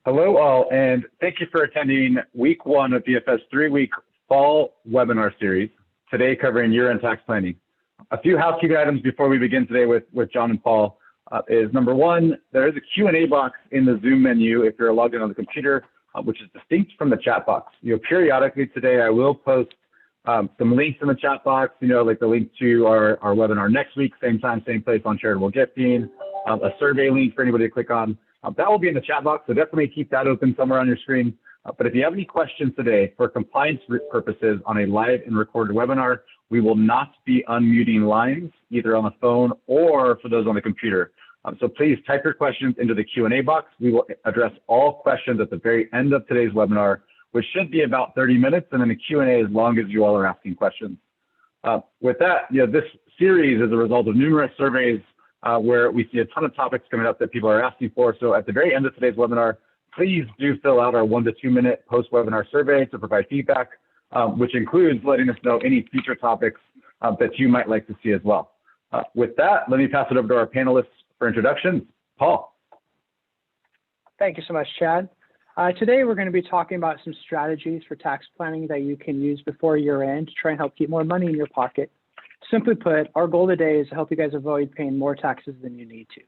Hello all, and thank you for attending week one of BFS 3-week fall webinar series, today covering year-end tax planning. A few housekeeping items before we begin today with John and Paul is number one, there is a Q&A box in the Zoom menu if you're logged in on the computer, which is distinct from the chat box. Periodically today I will post some links in the chat box, like the link to our webinar next week, same time, same place on charitable gifting, a survey link for anybody to click on. That will be in the chat box, so definitely keep that open somewhere on your screen. But if you have any questions today, for compliance purposes on a live and recorded webinar, we will not be unmuting lines, either on the phone or for those on the computer. So please type your questions into the Q&A box. We will address all questions at the very end of today's webinar, which should be about 30 minutes, and then the Q&A as long as you all are asking questions. With that, this series is a result of numerous surveys where we see a ton of topics coming up that people are asking for. So at the very end of today's webinar, please do fill out our 1 to 2 minute post-webinar survey to provide feedback, which includes letting us know any future topics that you might like to see as well. With that, let me pass it over to our panelists for introductions. Paul. Thank you so much, Chad. Today, we're going to be talking about some strategies for tax planning that you can use before year end to try and help keep more money in your pocket. Simply put, our goal today is to help you guys avoid paying more taxes than you need to.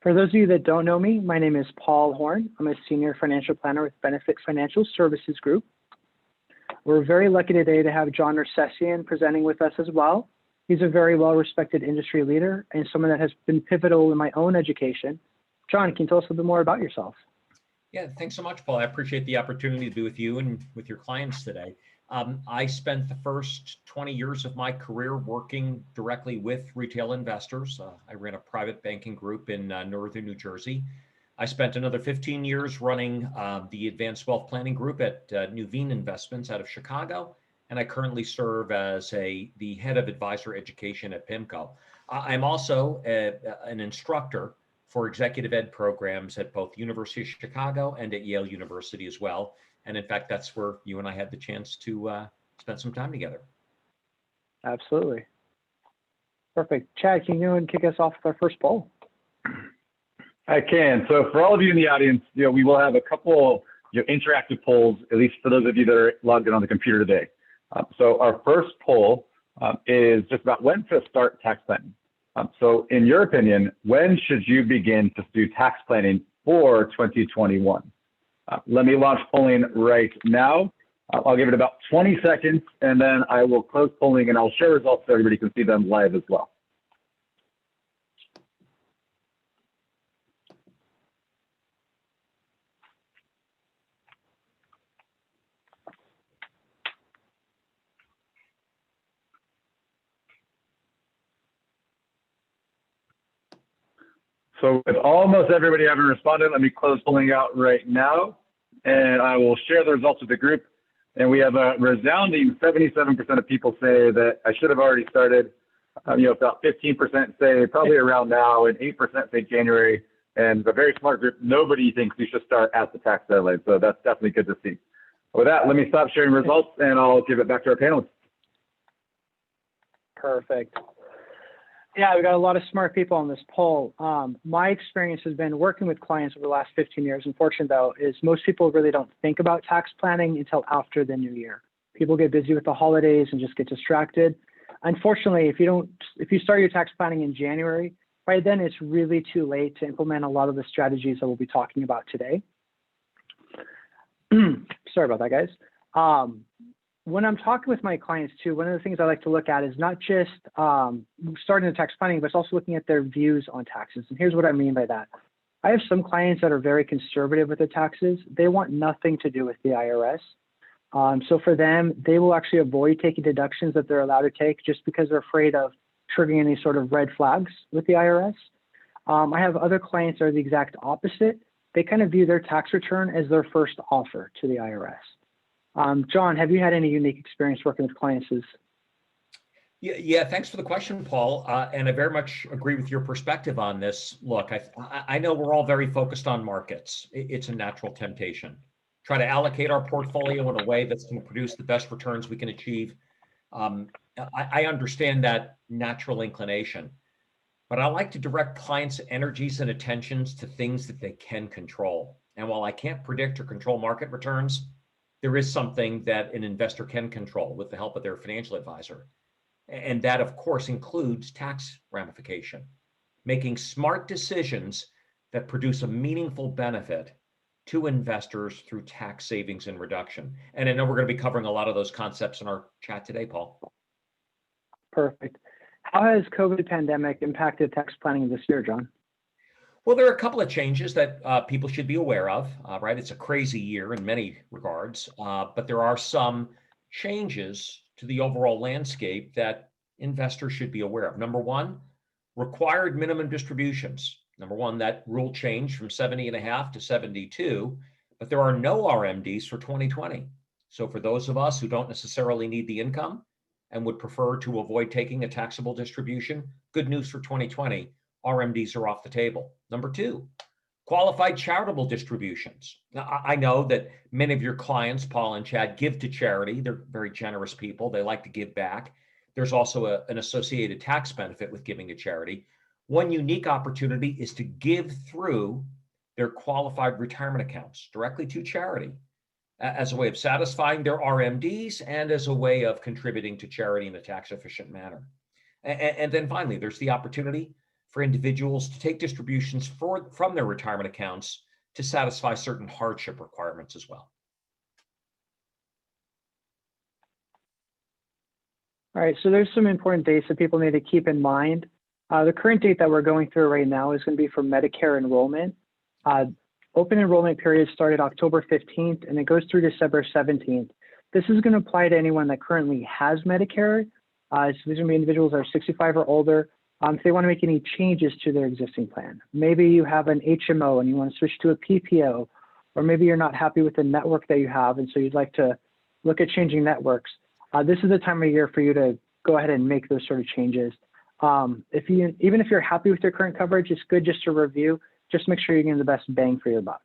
For those of you that don't know me, my name is Paul Horn. I'm a senior financial planner with Benefit Financial Services Group. We're very lucky today to have John Hsas presenting with us as well. He's a very well-respected industry leader and someone that has been pivotal in my own education. John, can you tell us a little bit more about yourself? Yeah, thanks so much, Paul. I appreciate the opportunity to be with you and with your clients today. I spent the first 20 years of my career working directly with retail investors. I ran a private banking group in northern New Jersey. I spent another 15 years running the Advanced Wealth Planning Group at Nuveen Investments out of Chicago, and I currently serve as the head of advisor education at PIMCO. I'm also an instructor for executive ed programs at both University of Chicago and at Yale University as well. And in fact, that's where you and I had the chance to spend some time together. Absolutely. Perfect. Chad, can you kick us off with our first poll? I can. So for all of you in the audience, we will have a couple interactive polls, at least for those of you that are logged in on the computer today. So our first poll is just about when to start tax planning. So in your opinion, when should you begin to do tax planning for 2021? Let me launch polling right now. I'll give it about 20 seconds, and then I will close polling, and I'll share results so everybody can see them live as well. So with almost everybody having responded, let me close polling out right now, and I will share the results with the group. And we have a resounding 77% of people say that I should have already started. About 15% say probably around now, and 8% say January. And a very smart group, nobody thinks you should start at the tax deadline. So that's definitely good to see. With that, let me stop sharing results, and I'll give it back to our panelists. Perfect. Yeah, we got a lot of smart people on this poll. My experience has been working with clients over the last 15 years. Unfortunately, though, is most people really don't think about tax planning until after the new year. People get busy with the holidays and just get distracted. Unfortunately, if you start your tax planning in January, by then it's really too late to implement a lot of the strategies that we'll be talking about today. Sorry about that, guys. When I'm talking with my clients too, one of the things I like to look at is not just starting the tax planning, but it's also looking at their views on taxes. And here's what I mean by that. I have some clients that are very conservative with their taxes. They want nothing to do with the IRS. So for them, they will actually avoid taking deductions that they're allowed to take just because they're afraid of triggering any sort of red flags with the IRS. I have other clients that are the exact opposite. They kind of view their tax return as their first offer to the IRS. John, have you had any unique experience working with clients? Yeah, thanks for the question, Paul. And I very much agree with your perspective on this. Look, I know we're all very focused on markets. It's a natural temptation. Try to allocate our portfolio in a way that's going to produce the best returns we can achieve. I understand that natural inclination, but I like to direct clients' energies and attentions to things that they can control. And while I can't predict or control market returns, there is something that an investor can control with the help of their financial advisor. And that, of course, includes tax ramification, making smart decisions that produce a meaningful benefit to investors through tax savings and reduction. And I know we're going to be covering a lot of those concepts in our chat today, Paul. Perfect. How has COVID pandemic impacted tax planning this year, John? Well, there are a couple of changes that people should be aware of, right? It's a crazy year in many regards, but there are some changes to the overall landscape that investors should be aware of. Number one, required minimum distributions. Number one, that rule changed from 70.5 to 72, but there are no RMDs for 2020. So for those of us who don't necessarily need the income and would prefer to avoid taking a taxable distribution, good news for 2020, RMDs are off the table. Number two, qualified charitable distributions. Now, I know that many of your clients, Paul and Chad, give to charity. They're very generous people. They like to give back. There's also an associated tax benefit with giving to charity. One unique opportunity is to give through their qualified retirement accounts directly to charity as a way of satisfying their RMDs and as a way of contributing to charity in a tax efficient manner. And then finally, there's the opportunity for individuals to take distributions from their retirement accounts to satisfy certain hardship requirements as well. All right, so there's some important dates that people need to keep in mind. The current date that we're going through right now is going to be for Medicare enrollment. Open enrollment period started October 15th and it goes through December 17th. This is going to apply to anyone that currently has Medicare. So these are going to be individuals that are 65 or older. If they want to make any changes to their existing plan. Maybe you have an HMO and you want to switch to a PPO, or maybe you're not happy with the network that you have and so you'd like to look at changing networks. This is the time of year for you to go ahead and make those sort of changes. Even if you're happy with your current coverage, it's good just to review, just make sure you're getting the best bang for your buck.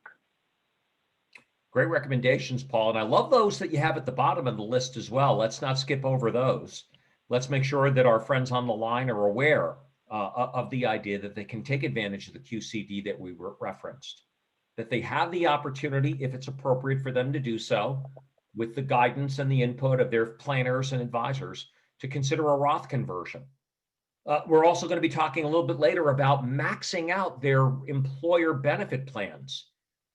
Great recommendations, Paul. And I love those that you have at the bottom of the list as well. Let's not skip over those. Let's make sure that our friends on the line are aware of the idea that they can take advantage of the QCD that we referenced, that they have the opportunity, if it's appropriate for them to do so, with the guidance and the input of their planners and advisors, to consider a Roth conversion. We're also going to be talking a little bit later about maxing out their employer benefit plans,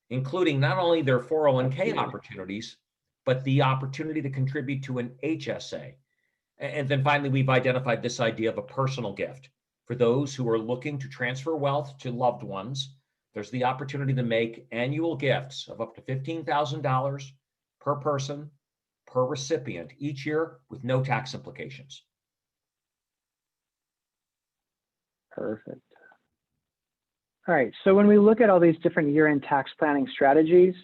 including not only their 401k opportunities, but the opportunity to contribute to an HSA. And then finally, we've identified this idea of a personal gift. For those who are looking to transfer wealth to loved ones, there's the opportunity to make annual gifts of up to $15,000 per person, per recipient each year with no tax implications. Perfect. All right, so when we look at all these different year-end tax planning strategies,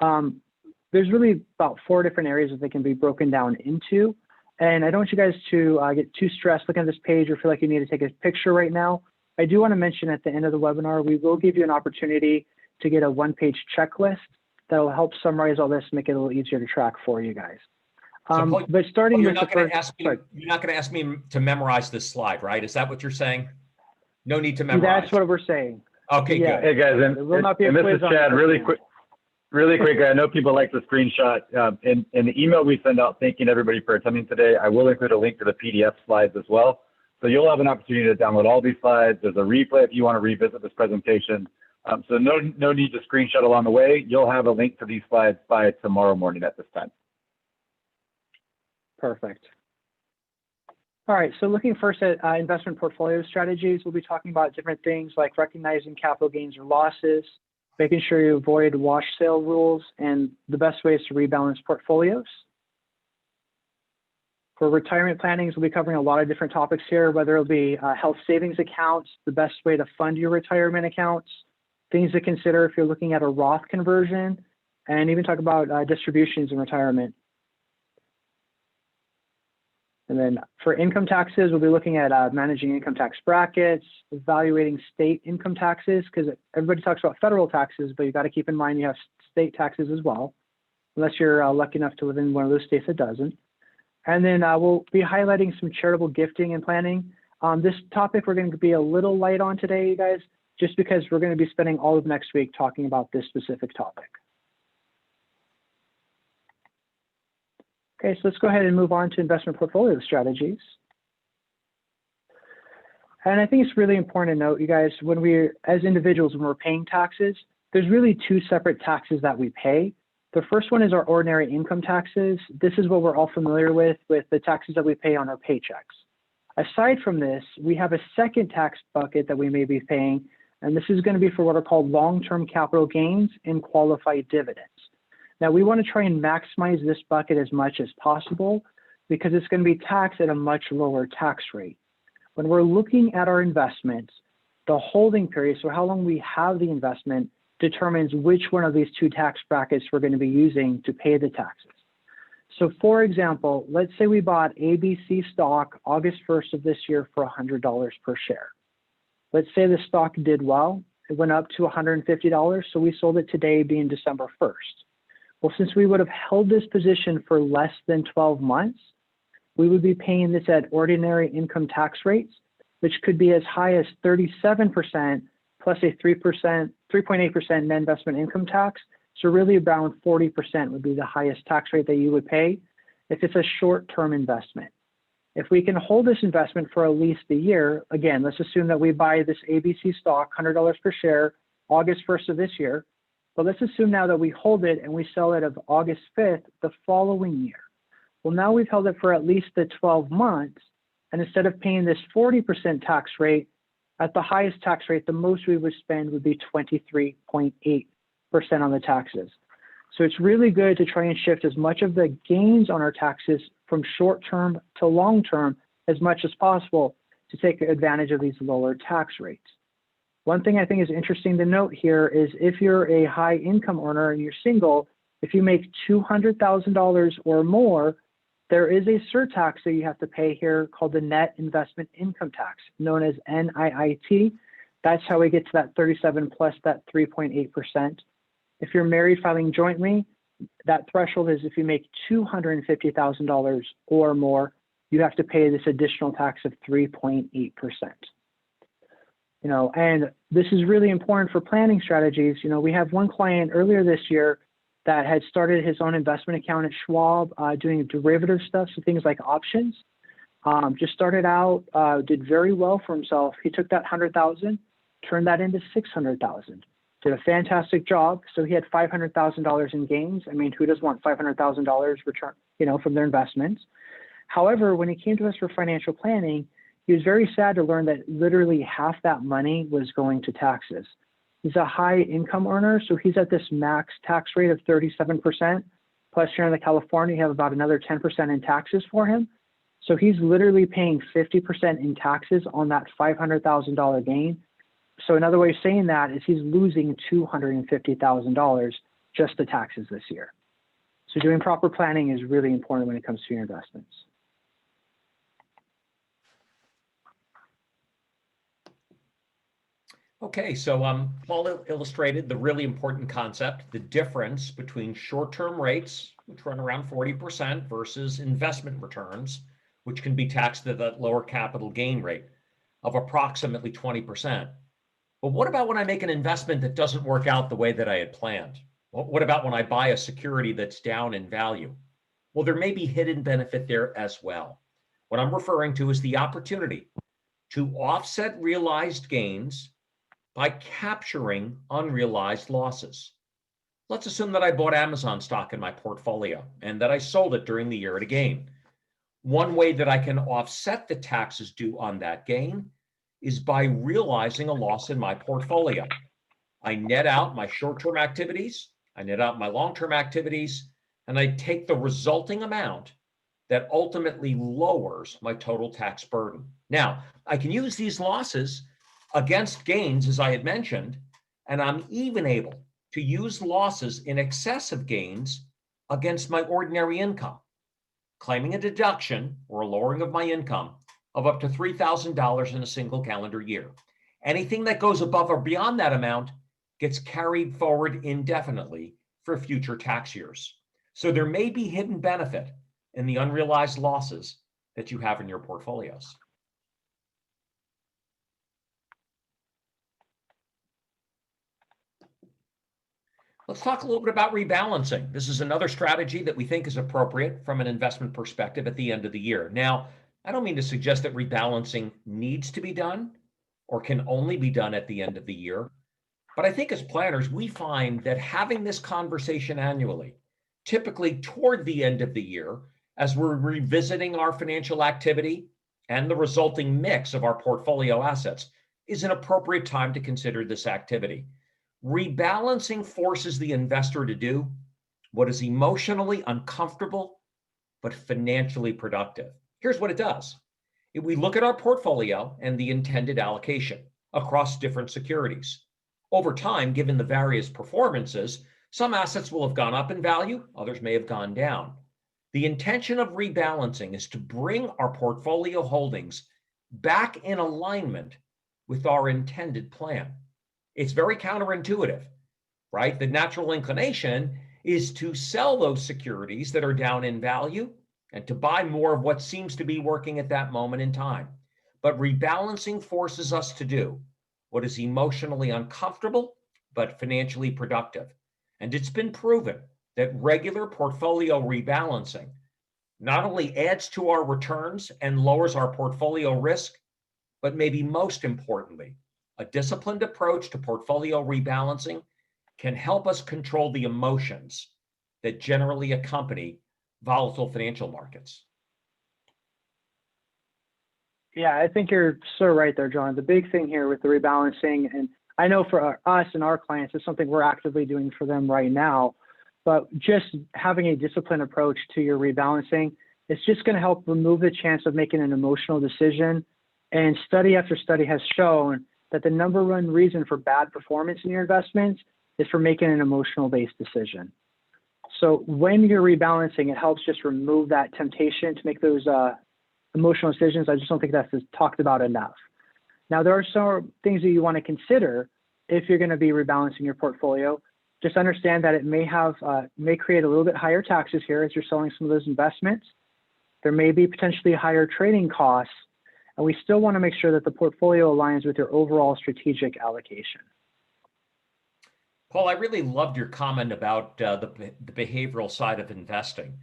there's really about 4 different areas that they can be broken down into. And I don't want you guys to get too stressed looking at this page or feel like you need to take a picture right now. I do want to mention at the end of the webinar, we will give you an opportunity to get a 1-page checklist that will help summarize all this, make it a little easier to track for you guys. But starting you're with not going to ask me to memorize this slide, right? Is that what you're saying? No need to memorize. That's what we're saying. Okay, yeah. good. Hey guys, and this is Chad. Really quick, I know people like the screenshot. In the email we send out thanking everybody for attending today, I will include a link to the PDF slides as well. So you'll have an opportunity to download all these slides. There's a replay if you want to revisit this presentation. So no need to screenshot along the way. You'll have a link to these slides by tomorrow morning at this time. Perfect. All right, so looking first at investment portfolio strategies, we'll be talking about different things like recognizing capital gains or losses, making sure you avoid wash sale rules, and the best ways to rebalance portfolios. For retirement plannings, we'll be covering a lot of different topics here, whether it'll be health savings accounts, the best way to fund your retirement accounts, things to consider if you're looking at a Roth conversion, and even talk about distributions in retirement. And then for income taxes, we'll be looking at managing income tax brackets, evaluating state income taxes, because everybody talks about federal taxes, but you got to keep in mind you have state taxes as well, unless you're lucky enough to live in one of those states that doesn't. And then we'll be highlighting some charitable gifting and planning. This topic we're going to be a little light on today, you guys, just because we're going to be spending all of next week talking about this specific topic. Okay, so let's go ahead and move on to investment portfolio strategies. And I think it's really important to note, you guys, when we're, as individuals, when we're paying taxes, there's really two separate taxes that we pay. The first one is our ordinary income taxes. This is what we're all familiar with the taxes that we pay on our paychecks. Aside from this, we have a second tax bucket that we may be paying, and this is going to be for what are called long-term capital gains and qualified dividends. Now, we want to try and maximize this bucket as much as possible because it's going to be taxed at a much lower tax rate. When we're looking at our investments, the holding period, so how long we have the investment, determines which one of these two tax brackets we're going to be using to pay the taxes. So for example, let's say we bought ABC stock August 1st of this year for $100 per share. Let's say the stock did well. It went up to $150, so we sold it today being December 1st. Well, since we would have held this position for less than 12 months, we would be paying this at ordinary income tax rates, which could be as high as 37% plus a 3.8% net investment income tax. So really around 40% would be the highest tax rate that you would pay if it's a short-term investment. If we can hold this investment for at least a year, again, let's assume that we buy this ABC stock, $100 per share, August 1st of this year. But let's assume now that we hold it and we sell it of August 5th the following year. Well, now we've held it for at least the 12 months. And instead of paying this 40% tax rate, at the highest tax rate, the most we would spend would be 23.8% on the taxes. So it's really good to try and shift as much of the gains on our taxes from short-term to long-term as much as possible to take advantage of these lower tax rates. One thing I think is interesting to note here is if you're a high income earner and you're single, if you make $200,000 or more, there is a surtax that you have to pay here called the net investment income tax, known as NIIT. That's how we get to that 37 plus that 3.8%. If you're married filing jointly, that threshold is if you make $250,000 or more, you have to pay this additional tax of 3.8%. And this is really important for planning strategies. We have one client earlier this year that had started his own investment account at Schwab, doing derivative stuff, so things like options. Just started out, did very well for himself. He took that $100,000, turned that into $600,000. Did a fantastic job. So he had $500,000 in gains. I mean, who doesn't want $500,000 return, from their investments? However, when he came to us for financial planning, he was very sad to learn that literally half that money was going to taxes. He's a high income earner, so he's at this max tax rate of 37%. Plus here in California, you have about another 10% in taxes for him. So he's literally paying 50% in taxes on that $500,000 gain. So another way of saying that is he's losing $250,000 just to taxes this year. So doing proper planning is really important when it comes to your investments. Okay, so Paul illustrated the really important concept, the difference between short-term rates, which run around 40%, versus investment returns, which can be taxed at a lower capital gain rate of approximately 20%. But what about when I make an investment that doesn't work out the way that I had planned? What about when I buy a security that's down in value? Well, there may be hidden benefit there as well. What I'm referring to is the opportunity to offset realized gains by capturing unrealized losses. Let's assume that I bought Amazon stock in my portfolio and that I sold it during the year at a gain. One way that I can offset the taxes due on that gain is by realizing a loss in my portfolio. I net out my short-term activities, I net out my long-term activities, and I take the resulting amount that ultimately lowers my total tax burden. Now, I can use these losses against gains, as I had mentioned, and I'm even able to use losses in excess of gains against my ordinary income, claiming a deduction or a lowering of my income of up to $3,000 in a single calendar year. Anything that goes above or beyond that amount gets carried forward indefinitely for future tax years. So there may be hidden benefit in the unrealized losses that you have in your portfolios. Let's talk a little bit about rebalancing. This is another strategy that we think is appropriate from an investment perspective at the end of the year. Now, I don't mean to suggest that rebalancing needs to be done or can only be done at the end of the year. But I think as planners, we find that having this conversation annually, typically toward the end of the year, as we're revisiting our financial activity and the resulting mix of our portfolio assets, is an appropriate time to consider this activity. Rebalancing forces the investor to do what is emotionally uncomfortable, but financially productive. Here's what it does. If we look at our portfolio and the intended allocation across different securities, over time, given the various performances, some assets will have gone up in value, others may have gone down. The intention of rebalancing is to bring our portfolio holdings back in alignment with our intended plan. It's very counterintuitive, right? The natural inclination is to sell those securities that are down in value and to buy more of what seems to be working at that moment in time. But rebalancing forces us to do what is emotionally uncomfortable, but financially productive. And it's been proven that regular portfolio rebalancing not only adds to our returns and lowers our portfolio risk, but maybe most importantly, a disciplined approach to portfolio rebalancing can help us control the emotions that generally accompany volatile financial markets. Yeah, I think you're so right there, John. The big thing here with the rebalancing, and I know for us and our clients, it's something we're actively doing for them right now, but just having a disciplined approach to your rebalancing, it's just going to help remove the chance of making an emotional decision. And study after study has shown that the number one reason for bad performance in your investments is for making an emotional-based decision. So when you're rebalancing, it helps just remove that temptation to make those emotional decisions. I just don't think that's talked about enough. Now, there are some things that you want to consider if you're going to be rebalancing your portfolio. Just understand that it may create a little bit higher taxes here as you're selling some of those investments. There may be potentially higher trading costs, and we still want to make sure that the portfolio aligns with your overall strategic allocation. Paul, I really loved your comment about the behavioral side of investing.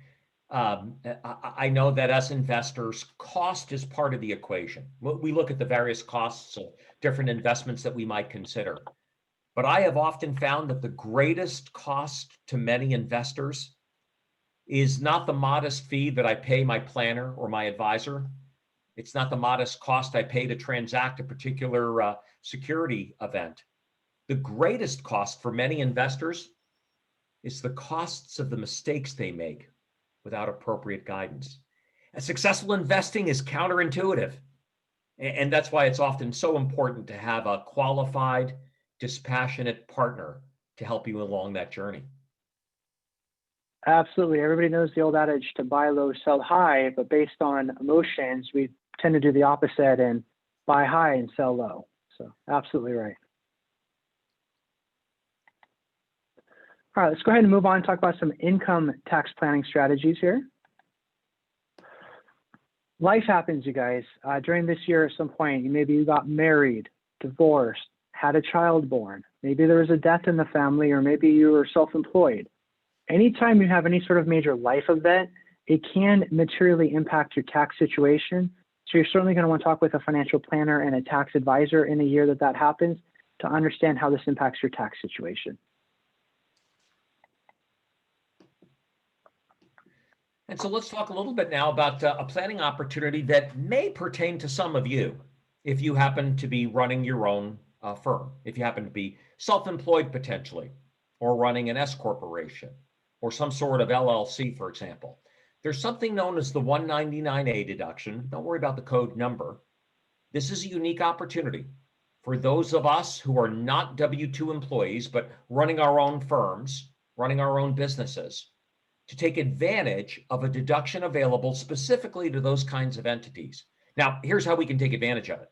I know that as investors, cost is part of the equation. We look at the various costs of different investments that we might consider. But I have often found that the greatest cost to many investors is not the modest fee that I pay my planner or my advisor. It's not the modest cost I pay to transact a particular security event. The greatest cost for many investors is the costs of the mistakes they make without appropriate guidance. And successful investing is counterintuitive. And that's why it's often so important to have a qualified, dispassionate partner to help you along that journey. Absolutely. Everybody knows the old adage to buy low, sell high, but based on emotions, we tend to do the opposite and buy high and sell low. So absolutely right. All right, let's go ahead and move on and talk about some income tax planning strategies here. Life happens, you guys. During this year at some point, maybe you got married, divorced, had a child born. Maybe there was a death in the family, or maybe you were self-employed. Anytime you have any sort of major life event, it can materially impact your tax situation. So you're certainly going to want to talk with a financial planner and a tax advisor in a year that happens to understand how this impacts your tax situation. And so let's talk a little bit now about a planning opportunity that may pertain to some of you if you happen to be running your own firm, if you happen to be self-employed potentially, or running an S corporation, or some sort of LLC, for example. There's something known as the 199A deduction. Don't worry about the code number. This is a unique opportunity for those of us who are not W-2 employees, but running our own firms, running our own businesses, to take advantage of a deduction available specifically to those kinds of entities. Now, here's how we can take advantage of it.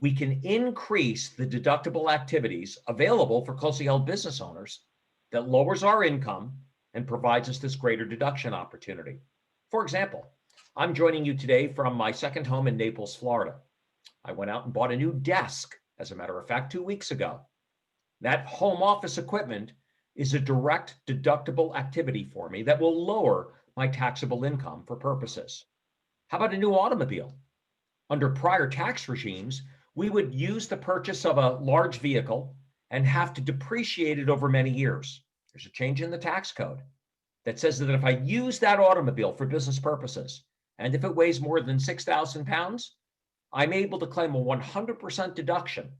We can increase the deductible activities available for closely held business owners that lowers our income and provides us this greater deduction opportunity. For example, I'm joining you today from my second home in Naples, Florida. I went out and bought a new desk, as a matter of fact, 2 weeks ago. That home office equipment is a direct deductible activity for me that will lower my taxable income for purposes. How about a new automobile? Under prior tax regimes, we would use the purchase of a large vehicle and have to depreciate it over many years. There's a change in the tax code that says that if I use that automobile for business purposes, and if it weighs more than 6,000 pounds, I'm able to claim a 100% deduction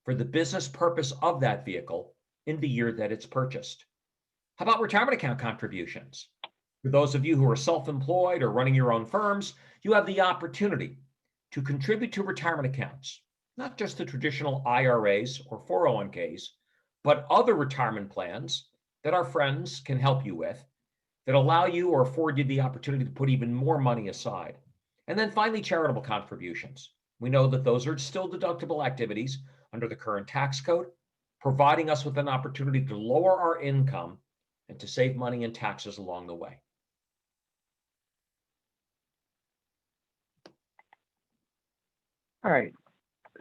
for the business purpose of that vehicle in the year that it's purchased. How about retirement account contributions? For those of you who are self-employed or running your own firms, you have the opportunity to contribute to retirement accounts, not just the traditional IRAs or 401ks, but other retirement plans that our friends can help you with that allow you or afford you the opportunity to put even more money aside. And then finally, charitable contributions. We know that those are still deductible activities under the current tax code, providing us with an opportunity to lower our income and to save money in taxes along the way. All right.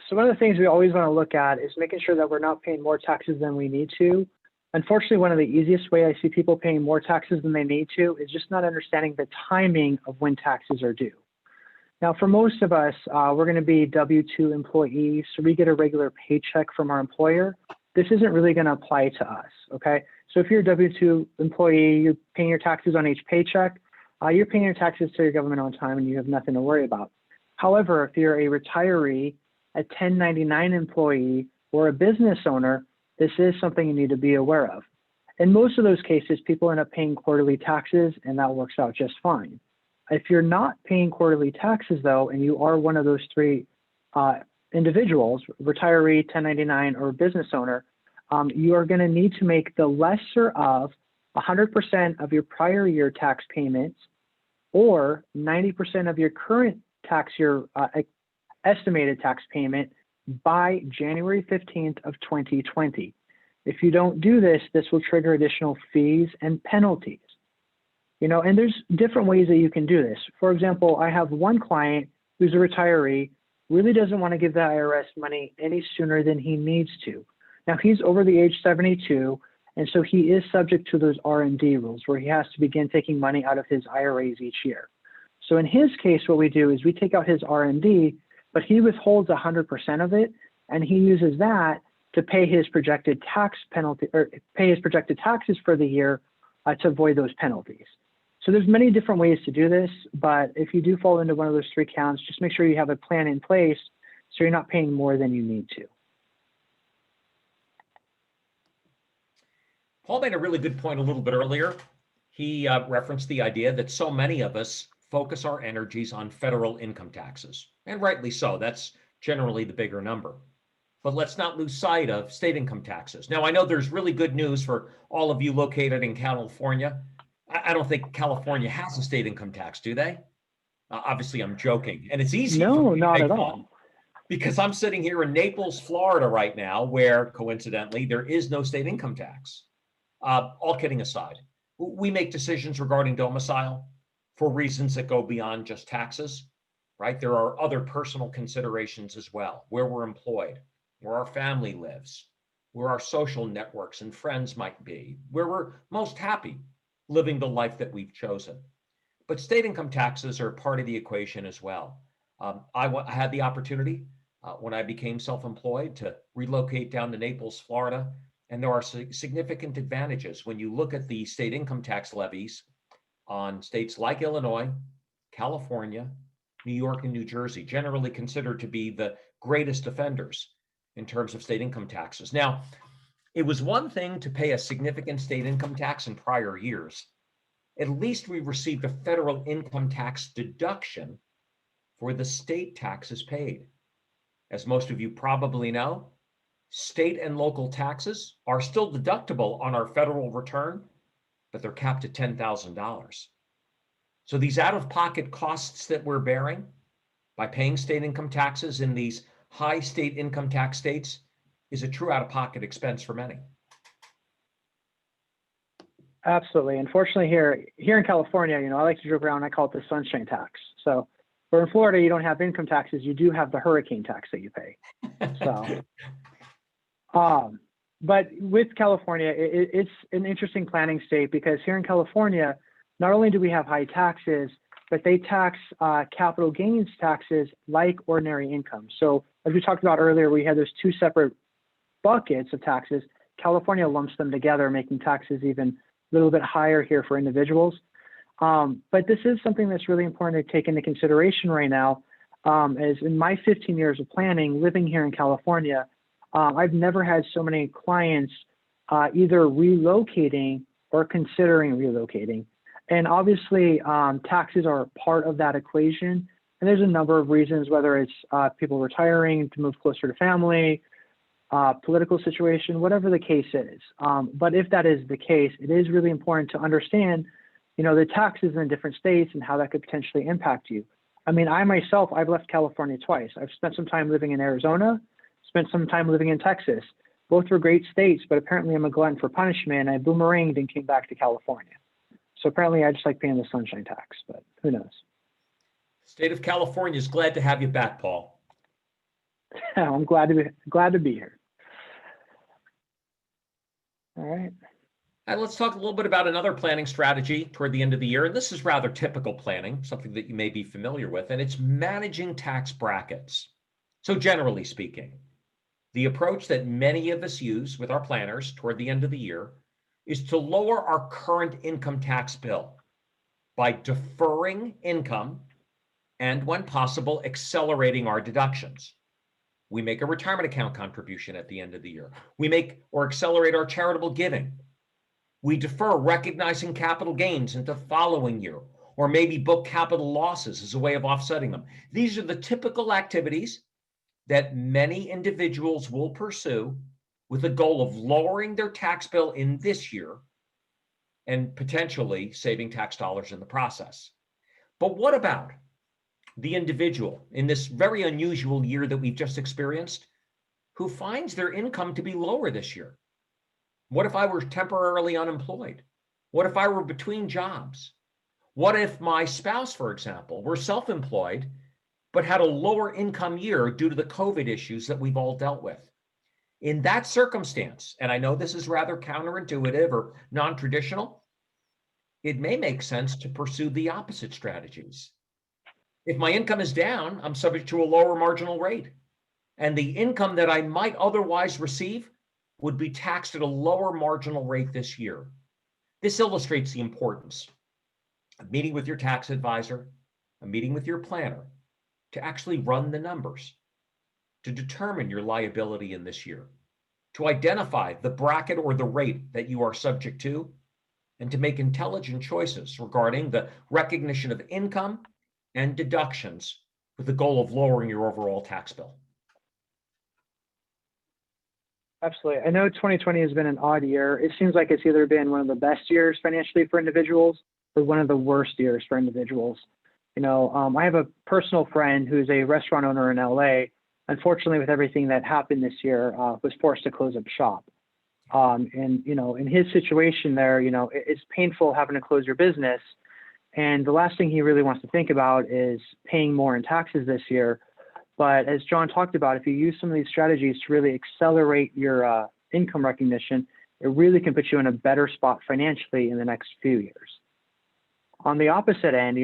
So one of the things we always want to look at is making sure that we're not paying more taxes than we need to. Unfortunately, one of the easiest way I see people paying more taxes than they need to is just not understanding the timing of when taxes are due. Now, for most of us, we're going to be W-2 employees, so we get a regular paycheck from our employer. This isn't really going to apply to us, okay? So if you're a W-2 employee, you're paying your taxes on each paycheck, you're paying your taxes to your government on time and you have nothing to worry about. However, if you're a retiree, a 1099 employee, or a business owner, this is something you need to be aware of. In most of those cases, people end up paying quarterly taxes, and that works out just fine. If you're not paying quarterly taxes, though, and you are one of those three individuals, retiree, 1099, or business owner, you are going to need to make the lesser of 100% of your prior year tax payments or 90% of your current tax year estimated tax payment by January 15th of 2020. If you don't do this, this will trigger additional fees and penalties. You know, and there's different ways that you can do this. For example, I have one client who's a retiree, really doesn't want to give the IRS money any sooner than he needs to. Now, he's over the age 72, and so he is subject to those RMD rules where he has to begin taking money out of his IRAs each year. So in his case, what we do is we take out his RMD, but he withholds 100% of it, and he uses that to pay his projected tax penalty or pay his projected taxes for the year to avoid those penalties. So there's many different ways to do this, but if you do fall into one of those three counts, just make sure you have a plan in place so you're not paying more than you need to. Paul made a really good point a little bit earlier. He referenced the idea that so many of us focus our energies on federal income taxes, and rightly so. That's generally the bigger number. But let's not lose sight of state income taxes. Now, I know there's really good news for all of you located in California. I don't think California has a state income tax, do they? Obviously, I'm joking. And it's easy for me to make fun because I'm sitting here in Naples, Florida right now, where coincidentally, there is no state income tax. All kidding aside, we make decisions regarding domicile for reasons that go beyond just taxes, right? There are other personal considerations as well, where we're employed, where our family lives, where our social networks and friends might be, where we're most happy living the life that we've chosen. But state income taxes are part of the equation as well. I had the opportunity when I became self-employed to relocate down to Naples, Florida, and there are significant advantages when you look at the state income tax levies on states like Illinois, California, New York, and New Jersey, generally considered to be the greatest offenders in terms of state income taxes. Now, it was one thing to pay a significant state income tax in prior years. At least we received a federal income tax deduction for the state taxes paid. As most of you probably know, state and local taxes are still deductible on our federal return, but they're capped at $10,000. So these out-of-pocket costs that we're bearing by paying state income taxes in these high state income tax states is a true out-of-pocket expense for many. Absolutely. Unfortunately, here in California, you know, I like to joke around. I call it the sunshine tax. So, where in Florida you don't have income taxes, you do have the hurricane tax that you pay. So, But with California, it's an interesting planning state because here in California, not only do we have high taxes, but they tax capital gains taxes like ordinary income. So as we talked about earlier, we had those two separate buckets of taxes. California lumps them together, making taxes even a little bit higher here for individuals. But this is something that's really important to take into consideration right now. As in my 15 years of planning, living here in California, I've never had so many clients either relocating or considering relocating. And obviously, taxes are part of that equation. And there's a number of reasons, whether it's people retiring to move closer to family, political situation, whatever the case is. But if that is the case, it is really important to understand, the taxes in different states and how that could potentially impact you. I mean, I myself, I've left California twice. I've spent some time living in Arizona, spent some time living in Texas. Both were great states, but apparently I'm a glutton for punishment. I boomeranged and came back to California. So apparently I just like paying the sunshine tax, but who knows? State of California is glad to have you back, Paul. I'm glad to be here. All right. And let's talk a little bit about another planning strategy toward the end of the year. And this is rather typical planning, something that you may be familiar with, and it's managing tax brackets. So generally speaking, the approach that many of us use with our planners toward the end of the year is to lower our current income tax bill by deferring income and, when possible, accelerating our deductions. We make a retirement account contribution at the end of the year. We make or accelerate our charitable giving. We defer recognizing capital gains into the following year, or maybe book capital losses as a way of offsetting them. These are the typical activities that many individuals will pursue with the goal of lowering their tax bill in this year and potentially saving tax dollars in the process. But what about the individual in this very unusual year that we've just experienced who finds their income to be lower this year? What if I were temporarily unemployed? What if I were between jobs? What if my spouse, for example, were self-employed, but had a lower income year due to the COVID issues that we've all dealt with? In that circumstance, and I know this is rather counterintuitive or non-traditional, it may make sense to pursue the opposite strategies. If my income is down, I'm subject to a lower marginal rate, and the income that I might otherwise receive would be taxed at a lower marginal rate this year. This illustrates the importance of meeting with your tax advisor, a meeting with your planner, to actually run the numbers, to determine your liability in this year, to identify the bracket or the rate that you are subject to, and to make intelligent choices regarding the recognition of income and deductions with the goal of lowering your overall tax bill. Absolutely. I know 2020 has been an odd year. It seems like it's either been one of the best years financially for individuals or one of the worst years for individuals. I have a personal friend who's a restaurant owner in LA. Unfortunately, with everything that happened this year, was forced to close up shop. In his situation there, it's painful having to close your business. And the last thing he really wants to think about is paying more in taxes this year. But as John talked about, if you use some of these strategies to really accelerate your income recognition, it really can put you in a better spot financially in the next few years. On the opposite end,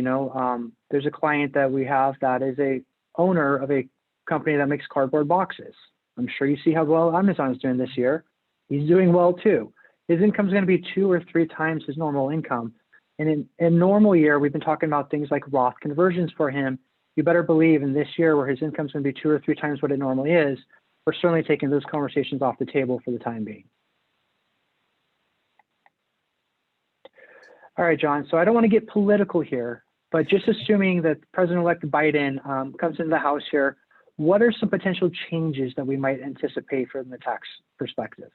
there's a client that we have that is a owner of a company that makes cardboard boxes. I'm sure you see how well Amazon is doing this year. He's doing well too. His income is going to be 2 or 3 times his normal income. And in a normal year, we've been talking about things like Roth conversions for him. You better believe in this year where his income is going to be 2 or 3 times what it normally is, we're certainly taking those conversations off the table for the time being. All right, John, so I don't want to get political here, but just assuming that President-elect Biden comes into the House here, what are some potential changes that we might anticipate from the tax perspective?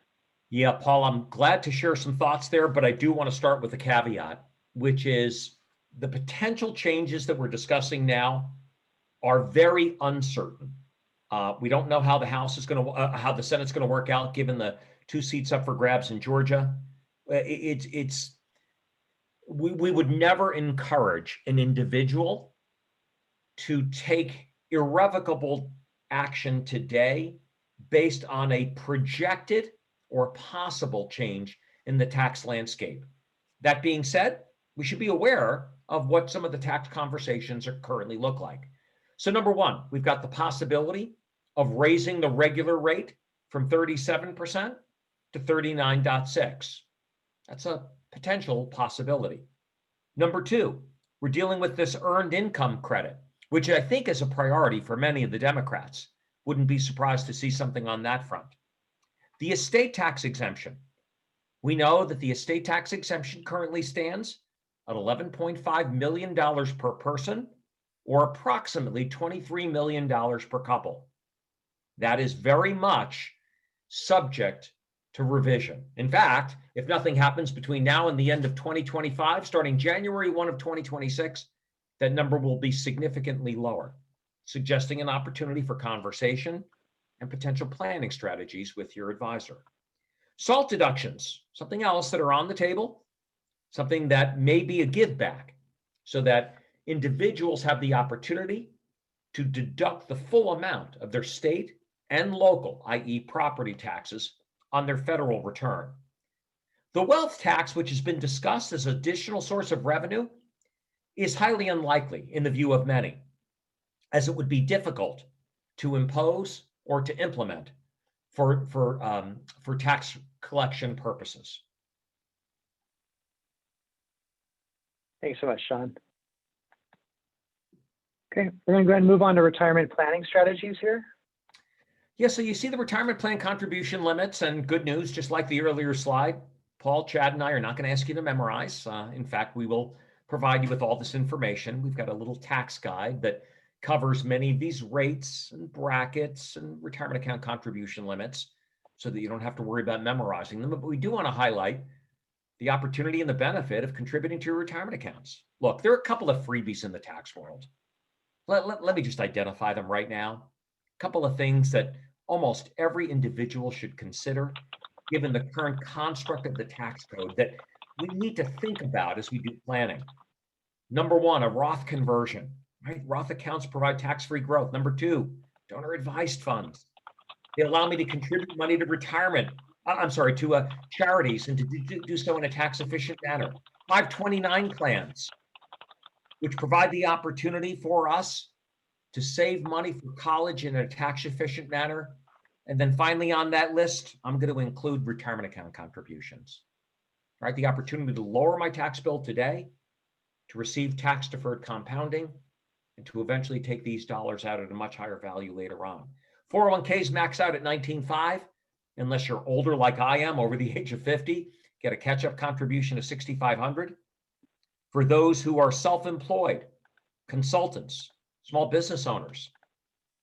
Yeah, Paul, I'm glad to share some thoughts there, but I do want to start with a caveat, which is the potential changes that we're discussing now are very uncertain. We don't know how the House is going to, how the Senate's going to work out, given the 2 seats up for grabs in Georgia. We would never encourage an individual to take irrevocable action today based on a projected or a possible change in the tax landscape. That being said, we should be aware of what some of the tax conversations are currently look like. So number one, we've got the possibility of raising the regular rate from 37% to 39.6. That's a potential possibility. Number two, we're dealing with this earned income credit, which I think is a priority for many of the Democrats. Wouldn't be surprised to see something on that front. The estate tax exemption. We know that the estate tax exemption currently stands at $11.5 million per person, or approximately $23 million per couple. That is very much subject to revision. In fact, if nothing happens between now and the end of 2025, starting January 1 of 2026, that number will be significantly lower, suggesting an opportunity for conversation and potential planning strategies with your advisor. SALT deductions, something else that are on the table, something that may be a give back so that individuals have the opportunity to deduct the full amount of their state and local, i.e. property taxes, on their federal return. The wealth tax, which has been discussed as an additional source of revenue, is highly unlikely in the view of many, as it would be difficult to impose or to implement for tax collection purposes. Thanks so much, Sean. Okay, we're going to go ahead and move on to retirement planning strategies here. Yeah, so you see the retirement plan contribution limits, and good news, just like the earlier slide, Paul, Chad, and I are not going to ask you to memorize. In fact, we will provide you with all this information. We've got a little tax guide that covers many of these rates and brackets and retirement account contribution limits so that you don't have to worry about memorizing them. But we do want to highlight the opportunity and the benefit of contributing to your retirement accounts. Look, there are a couple of freebies in the tax world. Let me just identify them right now. A couple of things that almost every individual should consider, given the current construct of the tax code, that we need to think about as we do planning. Number one, a Roth conversion, right? Roth accounts provide tax-free growth. Number two, donor advised funds. They allow me to contribute money to to charities, and to do so in a tax-efficient manner. 529 plans, which provide the opportunity for us to save money for college in a tax-efficient manner. And then finally on that list, I'm going to include retirement account contributions, right? The opportunity to lower my tax bill today, to receive tax-deferred compounding, and to eventually take these dollars out at a much higher value later on. 401ks max out at 19.5, unless you're older like I am, over the age of 50, get a catch-up contribution of 6,500. For those who are self-employed, consultants, small business owners,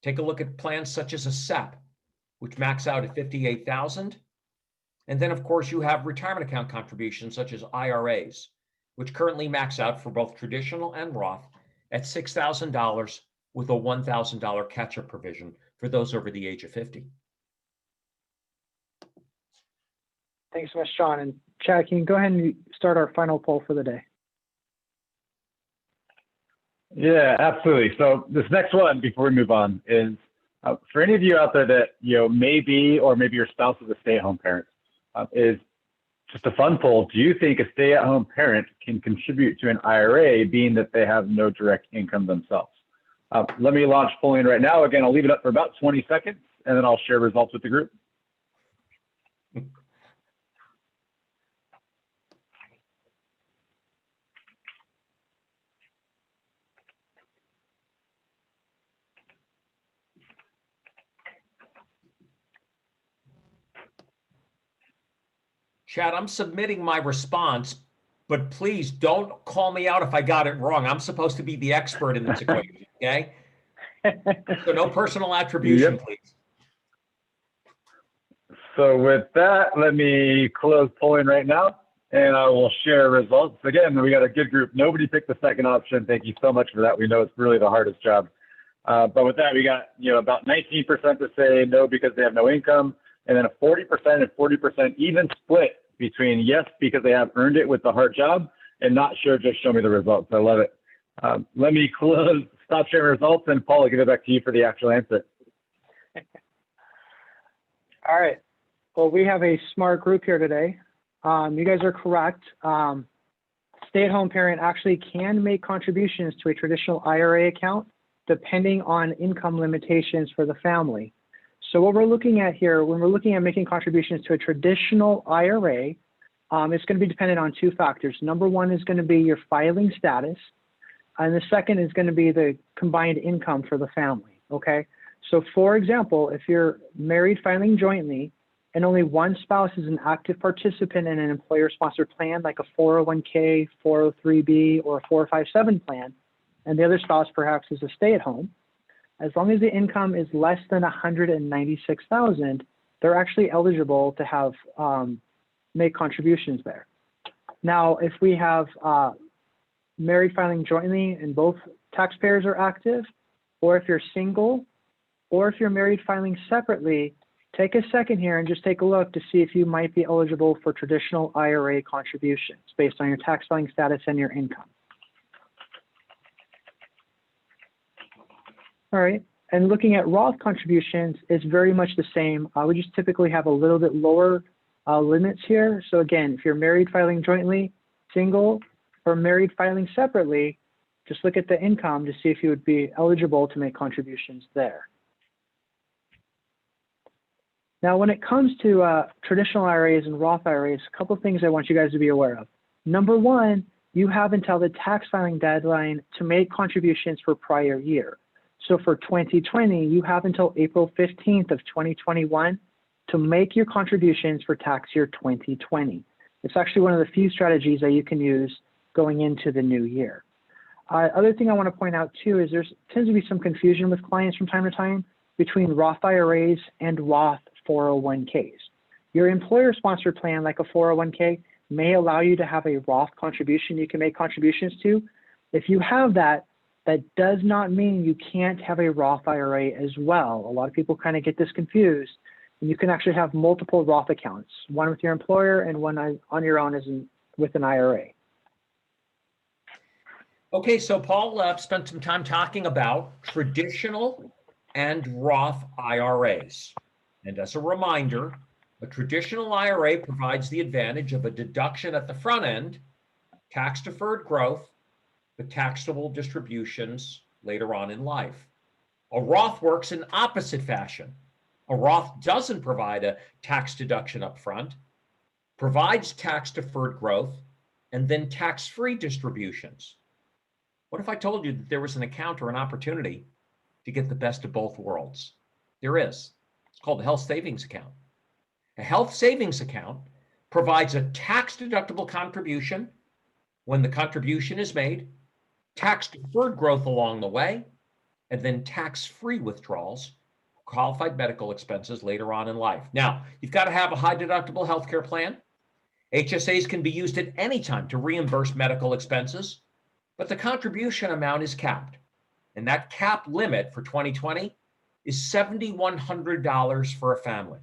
take a look at plans such as a SEP, which max out at 58,000. And then, of course, you have retirement account contributions such as IRAs, which currently max out for both traditional and Roth at $6,000 with a $1,000 catch-up provision for those over the age of 50. Thanks so much, Sean. And Chad, can you go ahead and start our final poll for the day? Yeah, absolutely. So this next one, before we move on, is for any of you out there that maybe your spouse is a stay-at-home parent, is just a fun poll. Do you think a stay-at-home parent can contribute to an IRA, being that they have no direct income themselves? Let me launch polling right now. Again, I'll leave it up for about 20 seconds, and then I'll share results with the group. Chad, I'm submitting my response, but please don't call me out if I got it wrong. I'm supposed to be the expert in this equation, okay? So no personal attribution, Yep. please. So with that, let me close polling right now, and I will share results. Again, we got a good group. Nobody picked the second option. Thank you so much for that. We know it's really the hardest job. But with that, we got about 19% to say no because they have no income, and then a 40% and 40% even split between yes because they have earned it with the hard job, and not sure, just show me the results. I love it. Let me stop sharing results, and Paul, I'll give it back to you for the actual answer. All right. Well, we have a smart group here today. You guys are correct. Stay-at-home parent actually can make contributions to a traditional IRA account depending on income limitations for the family. So what we're looking at here, when we're looking at making contributions to a traditional IRA, it's going to be dependent on two factors. Number one is going to be your filing status, and the second is going to be the combined income for the family, okay? So for example, if you're married filing jointly and only one spouse is an active participant in an employer-sponsored plan like a 401k, 403b, or a 457 plan, and the other spouse perhaps is a stay-at-home, as long as the income is less than $196,000, they're actually eligible to have make contributions there. Now, if we have married filing jointly and both taxpayers are active, or if you're single, or if you're married filing separately, take a second here and just take a look to see if you might be eligible for traditional IRA contributions based on your tax filing status and your income. All right, and looking at Roth contributions is very much the same. We just typically have a little bit lower limits here. So again, if you're married filing jointly, single, or married filing separately, just look at the income to see if you would be eligible to make contributions there. Now, when it comes to traditional IRAs and Roth IRAs, a couple of things I want you guys to be aware of. Number one, you have until the tax filing deadline to make contributions for prior year. So for 2020, you have until April 15th of 2021 to make your contributions for tax year 2020. It's actually one of the few strategies that you can use going into the new year. Other thing I want to point out too is there tends to be some confusion with clients from time to time between Roth IRAs and Roth 401ks. Your employer-sponsored plan, like a 401k, may allow you to have a Roth contribution you can make contributions to. If you have that, that does not mean you can't have a Roth IRA as well. A lot of people kind of get this confused. And you can actually have multiple Roth accounts, one with your employer and one on your own with an IRA. Okay, so Paul spent some time talking about traditional and Roth IRAs. And as a reminder, a traditional IRA provides the advantage of a deduction at the front end, tax-deferred growth, but taxable distributions later on in life. A Roth works in opposite fashion. A Roth doesn't provide a tax deduction up front, provides tax-deferred growth, and then tax-free distributions. What if I told you that there was an account or an opportunity to get the best of both worlds? There is. It's called a health savings account. A health savings account provides a tax-deductible contribution when the contribution is made, tax-deferred growth along the way, and then tax-free withdrawals, qualified medical expenses later on in life. Now, you've got to have a high deductible healthcare plan. HSAs can be used at any time to reimburse medical expenses, but the contribution amount is capped. And that cap limit for 2020 is $7,100 for a family.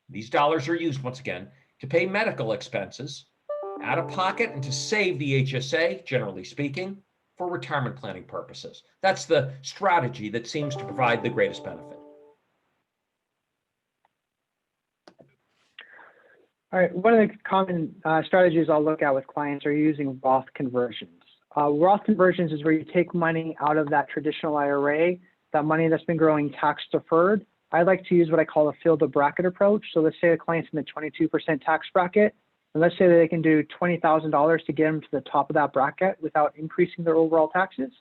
These dollars are used, once again, to pay medical expenses out of pocket and to save the HSA, generally speaking, for retirement planning purposes. That's the strategy that seems to provide the greatest benefit. All right, one of the common strategies I'll look at with clients are using Roth conversions. Roth conversions is where you take money out of that traditional IRA, that money that's been growing tax deferred. I like to use what I call a fill the bracket approach. So let's say a client's in the 22% tax bracket, and let's say that they can do $20,000 to get them to the top of that bracket without increasing their overall taxes.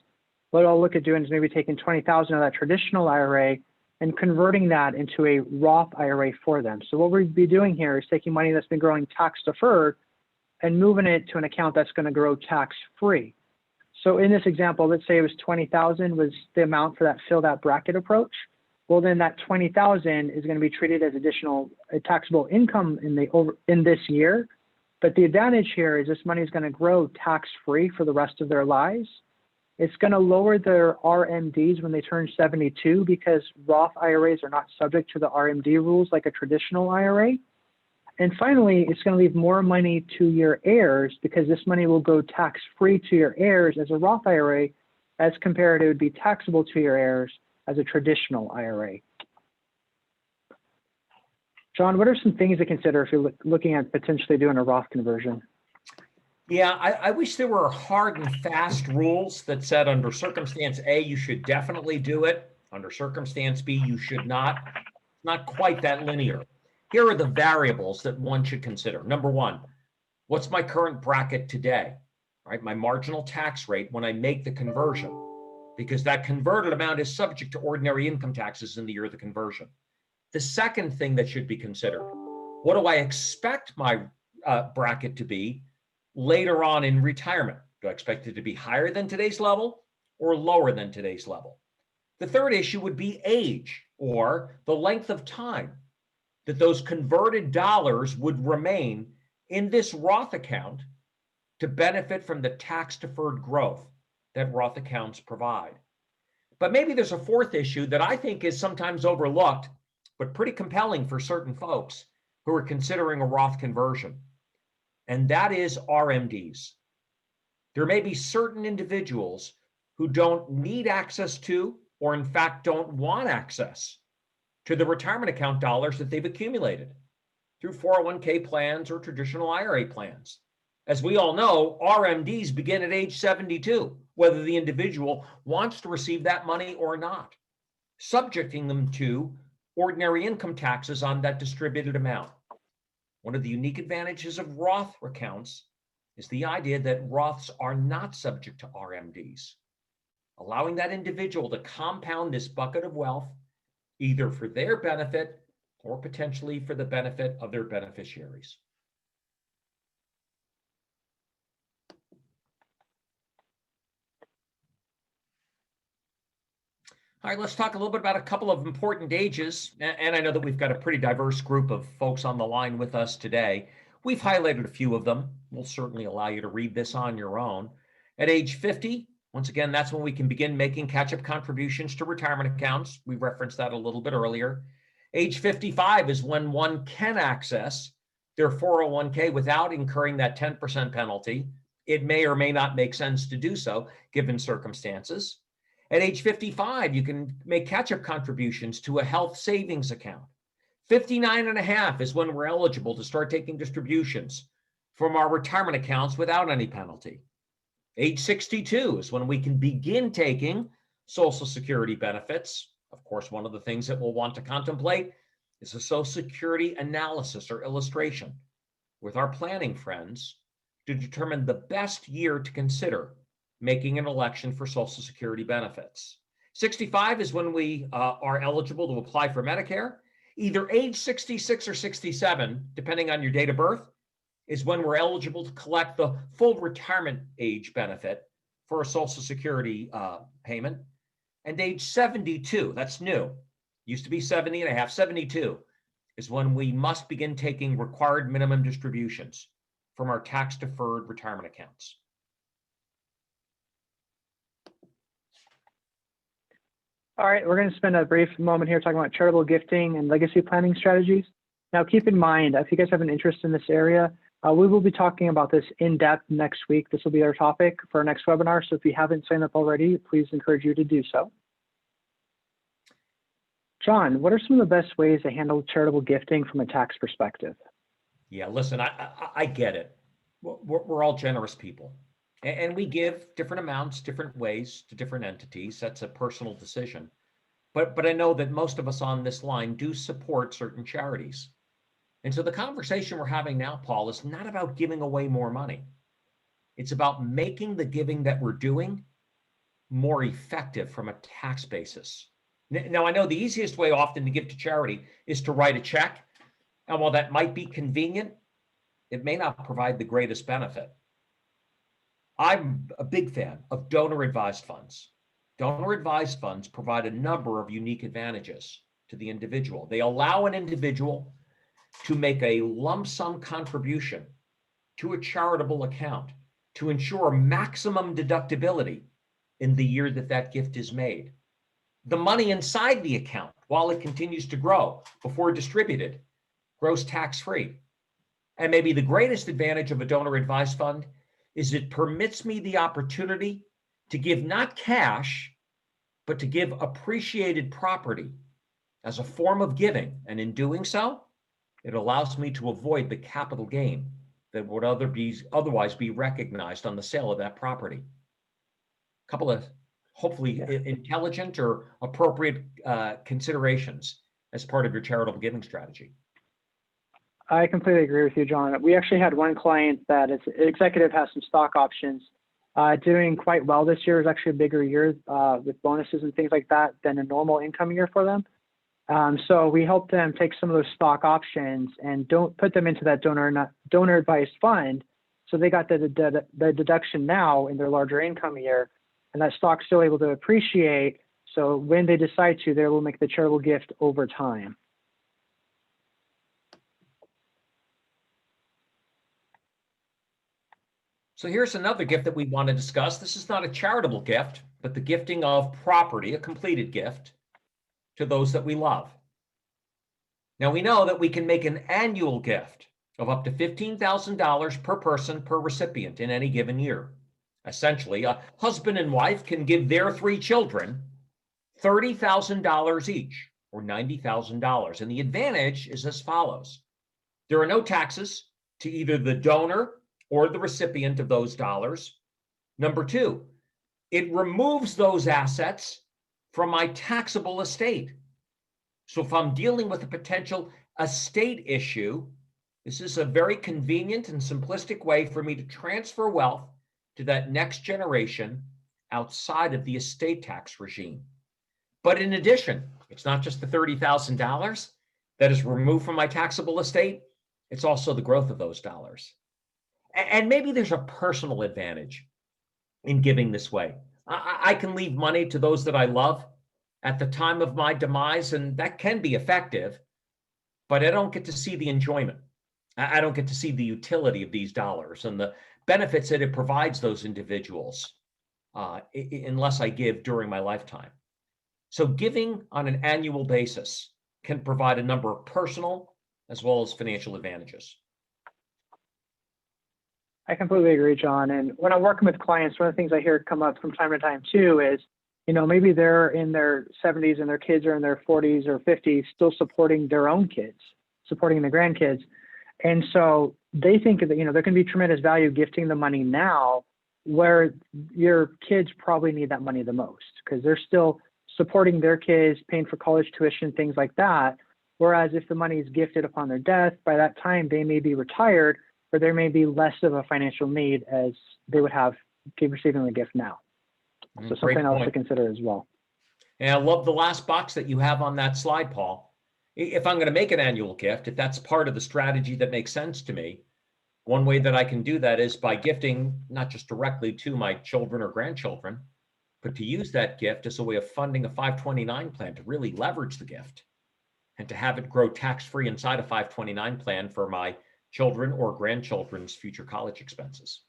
What I'll look at doing is maybe taking $20,000 of that traditional IRA and converting that into a Roth IRA for them. So what we'd be doing here is taking money that's been growing tax deferred and moving it to an account that's going to grow tax free. So in this example, let's say it was 20,000 was the amount for that fill that bracket approach. Well, then that 20,000 is going to be treated as additional taxable income in this year. But the advantage here is this money is going to grow tax free for the rest of their lives. It's going to lower their Rmds when they turn 72 because Roth IRAs are not subject to the RMD rules like a traditional IRA. And finally, it's going to leave more money to your heirs because this money will go tax-free to your heirs as a Roth IRA as compared to it would be taxable to your heirs as a traditional IRA. John, what are some things to consider if you're looking at potentially doing a Roth conversion? Yeah, I wish there were hard and fast rules that said under circumstance A, you should definitely do it. Under circumstance B, you should not. Not quite that linear. Here are the variables that one should consider. Number one, what's my current bracket today? Right, my marginal tax rate when I make the conversion, because that converted amount is subject to ordinary income taxes in the year of the conversion. The second thing that should be considered, what do I expect my bracket to be later on in retirement? Do I expect it to be higher than today's level or lower than today's level? The third issue would be age, or the length of time that those converted dollars would remain in this Roth account to benefit from the tax-deferred growth that Roth accounts provide. But maybe there's a fourth issue that I think is sometimes overlooked, but pretty compelling for certain folks who are considering a Roth conversion, and that is Rmds. There may be certain individuals who don't need access to, or in fact don't want access to the retirement account dollars that they've accumulated through 401k plans or traditional IRA plans. As we all know, Rmds begin at age 72, whether the individual wants to receive that money or not, subjecting them to ordinary income taxes on that distributed amount. One of the unique advantages of Roth accounts is the idea that Roths are not subject to Rmds, allowing that individual to compound this bucket of wealth either for their benefit or potentially for the benefit of their beneficiaries. All right, let's talk a little bit about a couple of important ages. And I know that we've got a pretty diverse group of folks on the line with us today. We've highlighted a few of them. We'll certainly allow you to read this on your own. At age 50, once again, that's when we can begin making catch-up contributions to retirement accounts. We referenced that a little bit earlier. Age 55 is when one can access their 401k without incurring that 10% penalty. It may or may not make sense to do so given circumstances. At age 55, you can make catch-up contributions to a health savings account. 59 and a half is when we're eligible to start taking distributions from our retirement accounts without any penalty. Age 62 is when we can begin taking Social Security benefits. Of course, one of the things that we'll want to contemplate is a Social Security analysis or illustration with our planning friends to determine the best year to consider making an election for Social Security benefits. 65 is when we are eligible to apply for Medicare. Either age 66 or 67, depending on your date of birth, is when we're eligible to collect the full retirement age benefit for a Social Security payment. And age 72, that's new, used to be 70 and a half, 72 is when we must begin taking required minimum distributions from our tax-deferred retirement accounts. All right, we're going to spend a brief moment here talking about charitable gifting and legacy planning strategies. Now, keep in mind, if you guys have an interest in this area, we will be talking about this in depth next week. This will be our topic for our next webinar. So if you haven't signed up already, please encourage you to do so. John, what are some of the best ways to handle charitable gifting from a tax perspective? Yeah, listen, I get it. We're all generous people. And we give different amounts, different ways to different entities. That's a personal decision. But I know that most of us on this line do support certain charities. And so the conversation we're having now, Paul, is not about giving away more money. It's about making the giving that we're doing more effective from a tax basis. Now, I know the easiest way often to give to charity is to write a check. And while that might be convenient, it may not provide the greatest benefit. I'm a big fan of donor-advised funds. Donor-advised funds provide a number of unique advantages to the individual. They allow an individual to make a lump sum contribution to a charitable account to ensure maximum deductibility in the year that that gift is made. The money inside the account, while it continues to grow before distributed, grows tax-free. And maybe the greatest advantage of a donor-advised fund is it permits me the opportunity to give not cash, but to give appreciated property as a form of giving. And in doing so, It allows me to avoid the capital gain that would otherwise be recognized on the sale of that property. A couple of hopefully intelligent or appropriate considerations as part of your charitable giving strategy. I completely agree with you, John. We actually had one client that is executive, has some stock options, doing quite well this year. It was actually a bigger year with bonuses and things like that than a normal income year for them. So we helped them take some of those stock options and don't put them into that donor advised fund. So they got the deduction now in their larger income year, and that stock's still able to appreciate. So when they decide to, they will make the charitable gift over time. So here's another gift that we want to discuss. This is not a charitable gift, but the gifting of property, a completed gift, to those that we love. Now we know that we can make an annual gift of up to $15,000 per person per recipient in any given year. Essentially, a husband and wife can give their 3 children $30,000 each, or $90,000. And the advantage is as follows. There are no taxes to either the donor or the recipient of those dollars. Number 2, it removes those assets from my taxable estate. So if I'm dealing with a potential estate issue, this is a very convenient and simplistic way for me to transfer wealth to that next generation outside of the estate tax regime. But in addition, it's not just the $30,000 that is removed from my taxable estate, it's also the growth of those dollars. And maybe there's a personal advantage in giving this way. I can leave money to those that I love at the time of my demise, and that can be effective, but I don't get to see the enjoyment. I don't get to see the utility of these dollars and the benefits that it provides those individuals unless I give during my lifetime. So giving on an annual basis can provide a number of personal as well as financial advantages. I completely agree, John. And when I'm working with clients, one of the things I hear come up from time to time too is, maybe they're in their 70s and their kids are in their 40s or 50s, still supporting their own kids, supporting the grandkids. And so they think that, there can be tremendous value gifting the money now where your kids probably need that money the most because they're still supporting their kids, paying for college tuition, things like that. Whereas if the money is gifted upon their death, by that time they may be retired, or there may be less of a financial need as they would have receiving the gift now. So something else to consider as well. And I love the last box that you have on that slide, Paul. If I'm going to make an annual gift, if that's part of the strategy that makes sense to me, one way that I can do that is by gifting not just directly to my children or grandchildren, but to use that gift as a way of funding a 529 plan to really leverage the gift and to have it grow tax-free inside a 529 plan for my children or grandchildren's future college expenses.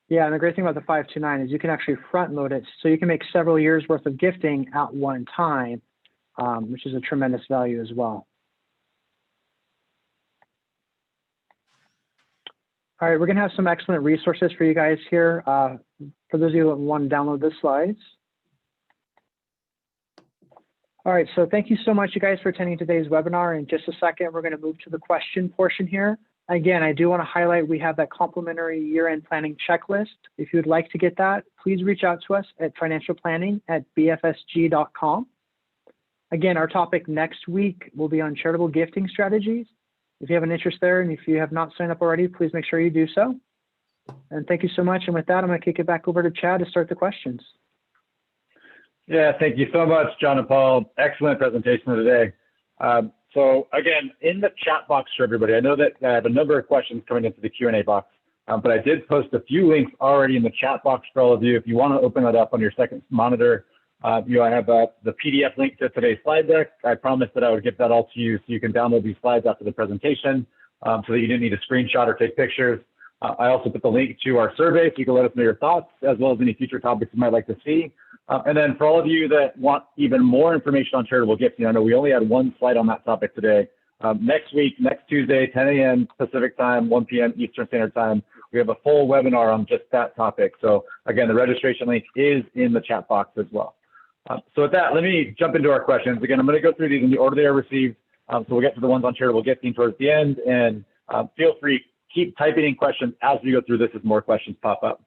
Yeah, and the great thing about the 529 is you can actually front load it, so you can make several years worth of gifting at one time, which is a tremendous value as well. All right, we're going to have some excellent resources for you guys here. For those of you that want to download the slides. All right, so thank you so much, you guys, for attending today's webinar. In just a second, we're going to move to the question portion here. Again, I do want to highlight we have that complimentary year-end planning checklist. If you would like to get that, please reach out to us at financialplanning@bfsg.com. Again, our topic next week will be on charitable gifting strategies. If you have an interest there, and if you have not signed up already, please make sure you do so. And thank you so much. And with that, I'm going to kick it back over to Chad to start the questions. Yeah, thank you so much, John and Paul. Excellent presentation today. So again, in the chat box for everybody, I know that I have a number of questions coming into the Q&A box, but I did post a few links already in the chat box for all of you. If you want to open that up on your second monitor, I have the PDF link to today's slide deck. I promised that I would get that all to you so you can download these slides after the presentation so that you didn't need to screenshot or take pictures. I also put the link to our survey so you can let us know your thoughts as well as any future topics you might like to see. And then for all of you that want even more information on charitable gifting, I know we only had one slide on that topic today. Next week, next Tuesday, 10 a.m. Pacific time, 1 p.m. Eastern Standard Time, we have a full webinar on just that topic. So again, the registration link is in the chat box as well. So with that, let me jump into our questions. Again, I'm going to go through these in the order they are received. So we'll get to the ones on charitable gifting towards the end, and feel free, keep typing in questions as we go through this as more questions pop up.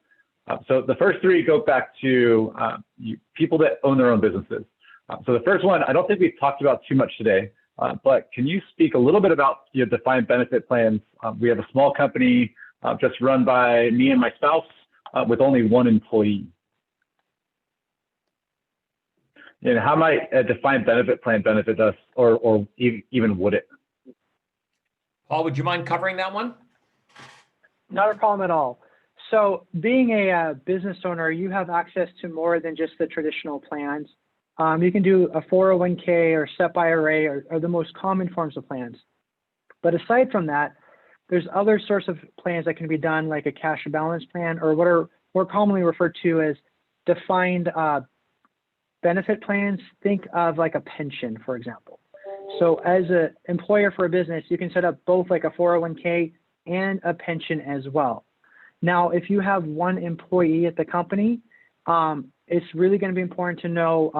So the first three go back to people that own their own businesses. So the first one, I don't think we've talked about too much today, but can you speak a little bit about your defined benefit plans? We have a small company just run by me and my spouse with only one employee. And how might a defined benefit plan benefit us, or even would it? Paul, would you mind covering that one? Not a problem at all. So being a business owner, you have access to more than just the traditional plans. You can do a 401k or SEP IRA or the most common forms of plans. But aside from that, there's other sorts of plans that can be done, like a cash balance plan, or what are more commonly referred to as defined benefit plans. Think of like a pension, for example. So as an employer for a business, you can set up both like a 401k and a pension as well. Now, if you have one employee at the company, it's really going to be important to know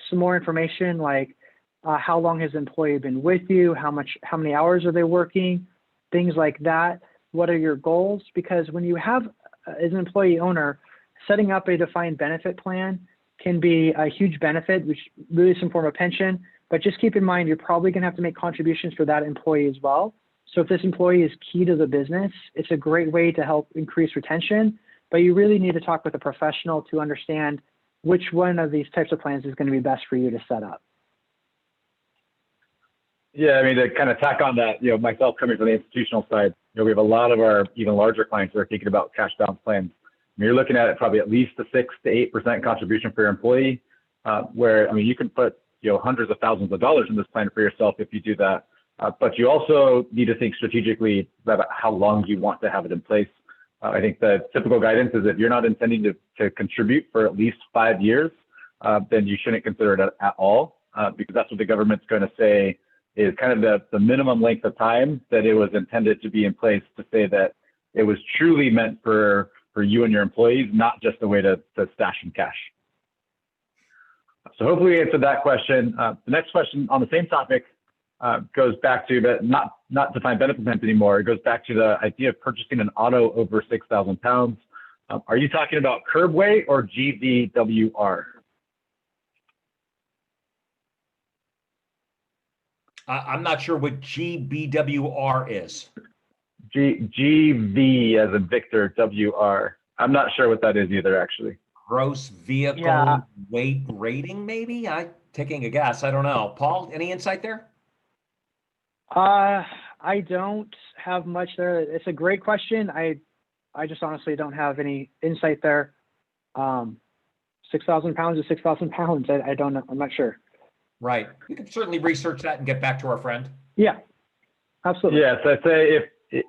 some more information, like how long has the employee been with you, how many hours are they working, things like that. What are your goals? Because when you have, as an employee owner, setting up a defined benefit plan can be a huge benefit, which really is some form of pension. But just keep in mind, you're probably going to have to make contributions for that employee as well. So if this employee is key to the business, it's a great way to help increase retention. But you really need to talk with a professional to understand which one of these types of plans is going to be best for you to set up. Yeah, I mean, to kind of tack on that, myself coming from the institutional side, we have a lot of our even larger clients that are thinking about cash balance plans. I mean, you're looking at it probably at least a 6 to 8% contribution for your employee, where, I mean, you can put, hundreds of thousands of dollars in this plan for yourself if you do that. But you also need to think strategically about how long you want to have it in place. I think the typical guidance is if you're not intending to contribute for at least 5 years, then you shouldn't consider it at all, because that's what the government's going to say is kind of the minimum length of time that it was intended to be in place, to say that it was truly meant for you and your employees, not just a way to stash in cash. So hopefully we answered that question. The next question on the same topic goes back to, but not defined benefit plans anymore. It goes back to the idea of purchasing an auto over 6,000 pounds. Are you talking about curb weight or GVWR? I'm not sure what GBWR is. GV as in Victor, WR. I'm not sure what that is either, actually. Gross vehicle weight rating, maybe? I'm taking a guess. I don't know. Paul, any insight there? I don't have much there. It's a great question. I just honestly don't have any insight there. 6,000 pounds is 6,000 pounds. I don't know. I'm not sure. Right. We can certainly research that and get back to our friend. Yeah, absolutely. Yeah, so I'd say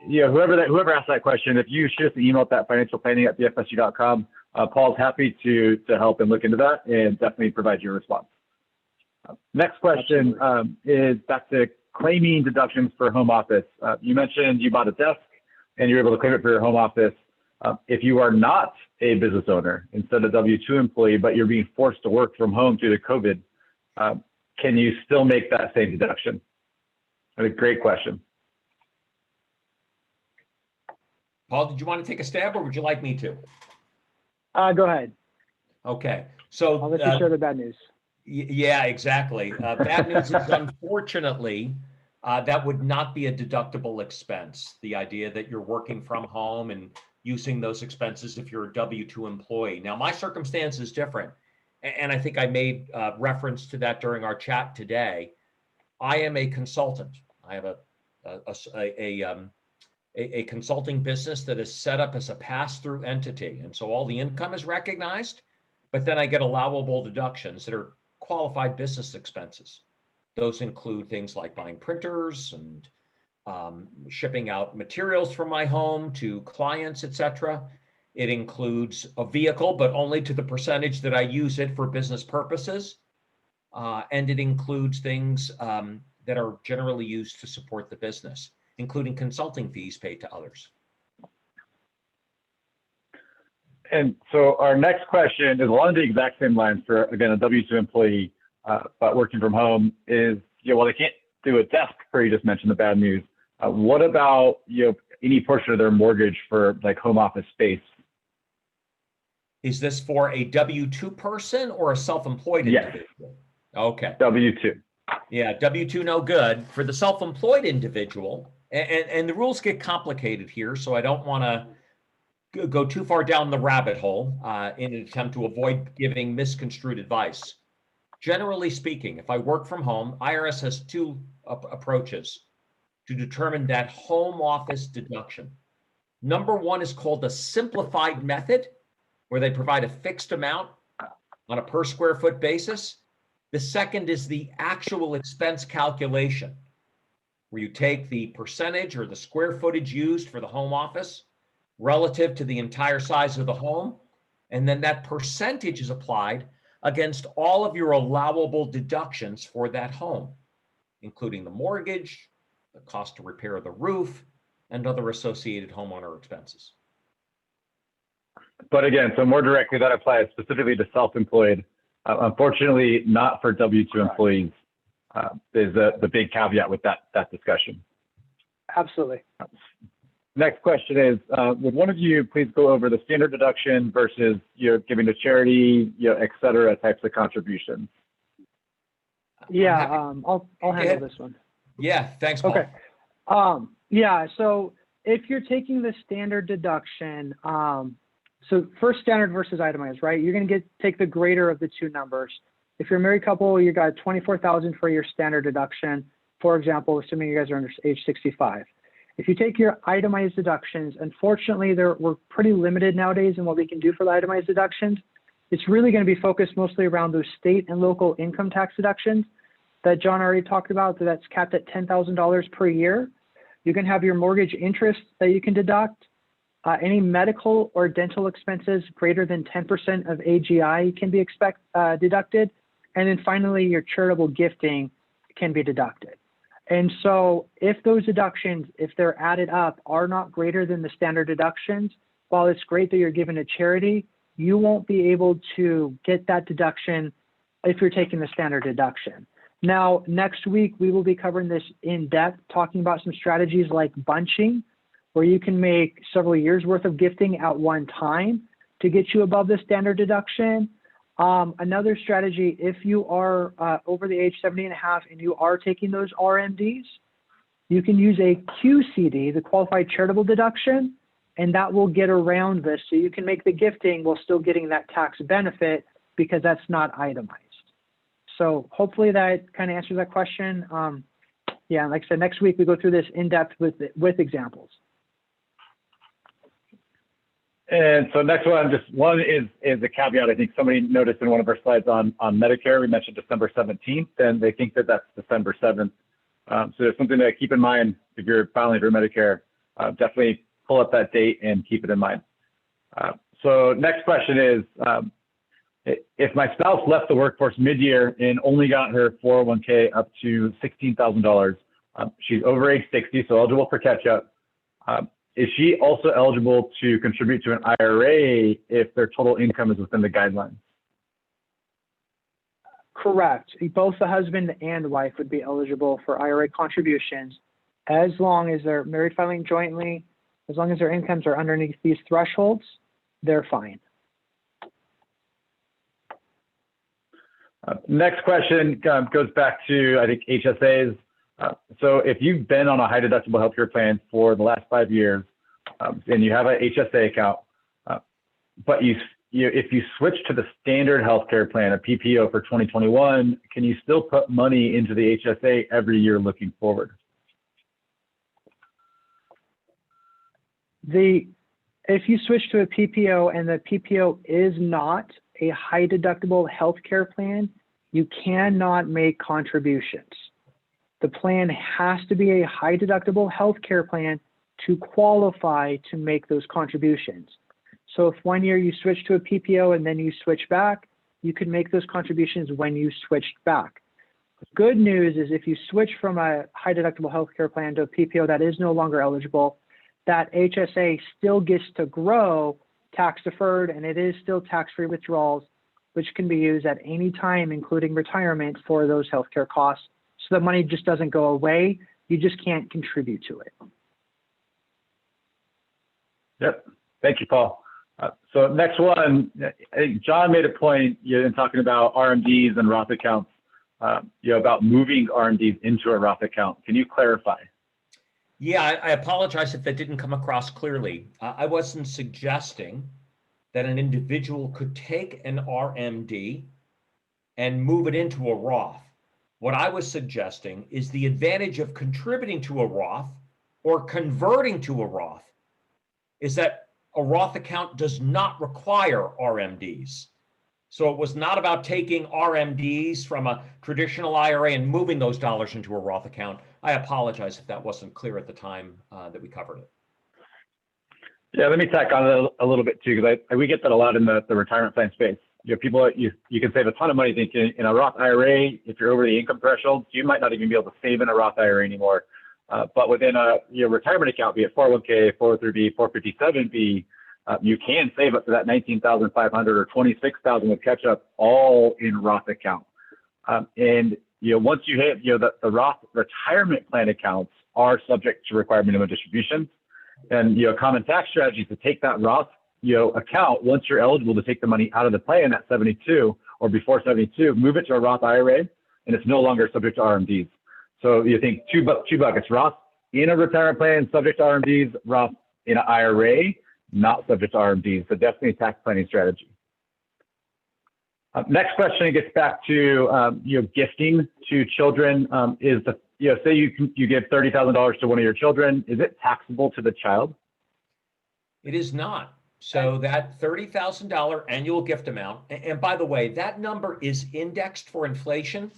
whoever asked that question, if you shoot us an email at thatfinancialplanning@bfsg.com, Paul's happy to help and look into that and definitely provide you a response. Next question is back to claiming deductions for home office. You mentioned you bought a desk and you're able to claim it for your home office. If you are not a business owner, instead of W-2 employee, but you're being forced to work from home due to COVID, can you still make that same deduction? That's a great question. Paul, did you want to take a stab or would you like me to? Go ahead. Okay. So I'll let you share the bad news. Yeah, exactly. Bad news is, unfortunately, that would not be a deductible expense. The idea that you're working from home and using those expenses if you're a W-2 employee. Now, my circumstance is different. And I think I made reference to that during our chat today. I am a consultant. I have a consulting business that is set up as a pass-through entity. And so all the income is recognized, but then I get allowable deductions that are qualified business expenses. Those include things like buying printers and shipping out materials from my home to clients, etc. It includes a vehicle, but only to the percentage that I use it for business purposes. And it includes things that are generally used to support the business, including consulting fees paid to others. And so our next question is along the exact same lines for, again, a W-2 employee, but working from home is, well, they through a desk, per you just mentioned the bad news. What about any portion of their mortgage for like home office space? Is this for a W-2 person or a self-employed Yes. individual? Okay. W-2. Yeah, W-2 no good. For the self-employed individual, and the rules get complicated here, so I don't want to go too far down the rabbit hole in an attempt to avoid giving misconstrued advice. Generally speaking, if I work from home, IRS has two approaches to determine that home office deduction. Number one is called the simplified method, where they provide a fixed amount on a per square foot basis. The second is the actual expense calculation, where you take the percentage or the square footage used for the home office relative to the entire size of the home, and then that percentage is applied against all of your allowable deductions for that home, including the mortgage, the cost to repair the roof, and other associated homeowner expenses. But again, so more directly, that applies specifically to self-employed. Unfortunately, not for W-2 employees. Is the big caveat with that discussion. Absolutely. Next question is, would one of you please go over the standard deduction versus giving to charity, et cetera, types of contributions? Yeah, I'll handle this one. Yeah, thanks, Paul. Okay. Yeah, so if you're taking the standard deduction, so first standard versus itemized, right? You're going to take the greater of the two numbers. If you're a married couple, you got $24,000 for your standard deduction, for example, assuming you guys are under age 65. If you take your itemized deductions, unfortunately, we're pretty limited nowadays in what we can do for the itemized deductions. It's really going to be focused mostly around those state and local income tax deductions that John already talked about. So that's capped at $10,000 per year. You can have your mortgage interest that you can deduct. Any medical or dental expenses greater than 10% of AGI can be deducted. And then finally, your charitable gifting can be deducted. And so if those deductions, if they're added up, are not greater than the standard deductions, while it's great that you're given a charity, you won't be able to get that deduction if you're taking the standard deduction. Now, next week, we will be covering this in depth, talking about some strategies like bunching, where you can make several years worth of gifting at one time to get you above the standard deduction. Another strategy, if you are over the age 70 and a half and you are taking those RMDs, you can use a QCD, the qualified charitable deduction, and that will get around this. So you can make the gifting while still getting that tax benefit because that's not itemized. So hopefully that kind of answers that question. Yeah, like I said, next week we go through this in depth with examples. And so next one is a caveat. I think somebody noticed in one of our slides on Medicare, we mentioned December 17th, and they think that that's December 7th. So there's something to keep in mind if you're filing for Medicare. Definitely pull up that date and keep it in mind. So next question is, if my spouse left the workforce mid-year and only got her 401k up to $16,000, she's over age 60, so eligible for catch-up. Is she also eligible to contribute to an IRA if their total income is within the guidelines? Correct. Both the husband and wife would be eligible for IRA contributions as long as they're married filing jointly, as long as their incomes are underneath these thresholds, they're fine. Next question goes back to, I think, HSAs. So if you've been on a high deductible healthcare plan for the last 5 years, and you have an HSA account, but if you switch to the standard healthcare plan, a PPO for 2021, can you still put money into the HSA every year looking forward? If you switch to a PPO and the PPO is not a high deductible healthcare plan, you cannot make contributions. The plan has to be a high deductible healthcare plan to qualify to make those contributions. So if 1 year you switch to a PPO and then you switch back, you can make those contributions when you switched back. The good news is if you switch from a high deductible healthcare plan to a PPO that is no longer eligible, that HSA still gets to grow tax deferred, and it is still tax-free withdrawals, which can be used at any time, including retirement, for those healthcare costs. So the money just doesn't go away. You just can't contribute to it. Yep. Thank you, Paul. So next one, I think John made a point in talking about RMDs and Roth accounts, about moving RMDs into a Roth account. Can you clarify? Yeah, I apologize if that didn't come across clearly. I wasn't suggesting that an individual could take an RMD and move it into a Roth. What I was suggesting is the advantage of contributing to a Roth or converting to a Roth is that a Roth account does not require RMDs. So it was not about taking RMDs from a traditional IRA and moving those dollars into a Roth account. I apologize if that wasn't clear at the time that we covered it. Yeah, let me tack on a little bit too, because we get that a lot in the retirement plan space. People, you can save a ton of money thinking in a Roth IRA. If you're over the income threshold, you might not even be able to save in a Roth IRA anymore. But within a retirement account, be it 401k, 403b, 457b, you can save up to that 19,500 or 26,000 with catch up, all in Roth account. And once you hit the Roth retirement plan accounts are subject to required minimum distributions, and common tax strategy is to take that Roth account once you're eligible to take the money out of the plan at 72 or before 72, move it to a Roth IRA, and it's no longer subject to RMDs. So you think two buckets: Roth in a retirement plan subject to RMDs, Roth in an IRA not subject to RMDs. So definitely a tax planning strategy. Next question gets back to gifting to children. Is the say you give $30,000 to one of your children, is it taxable to the child? It is not. So that $30,000 annual gift amount, and by the way, that number is indexed for inflation,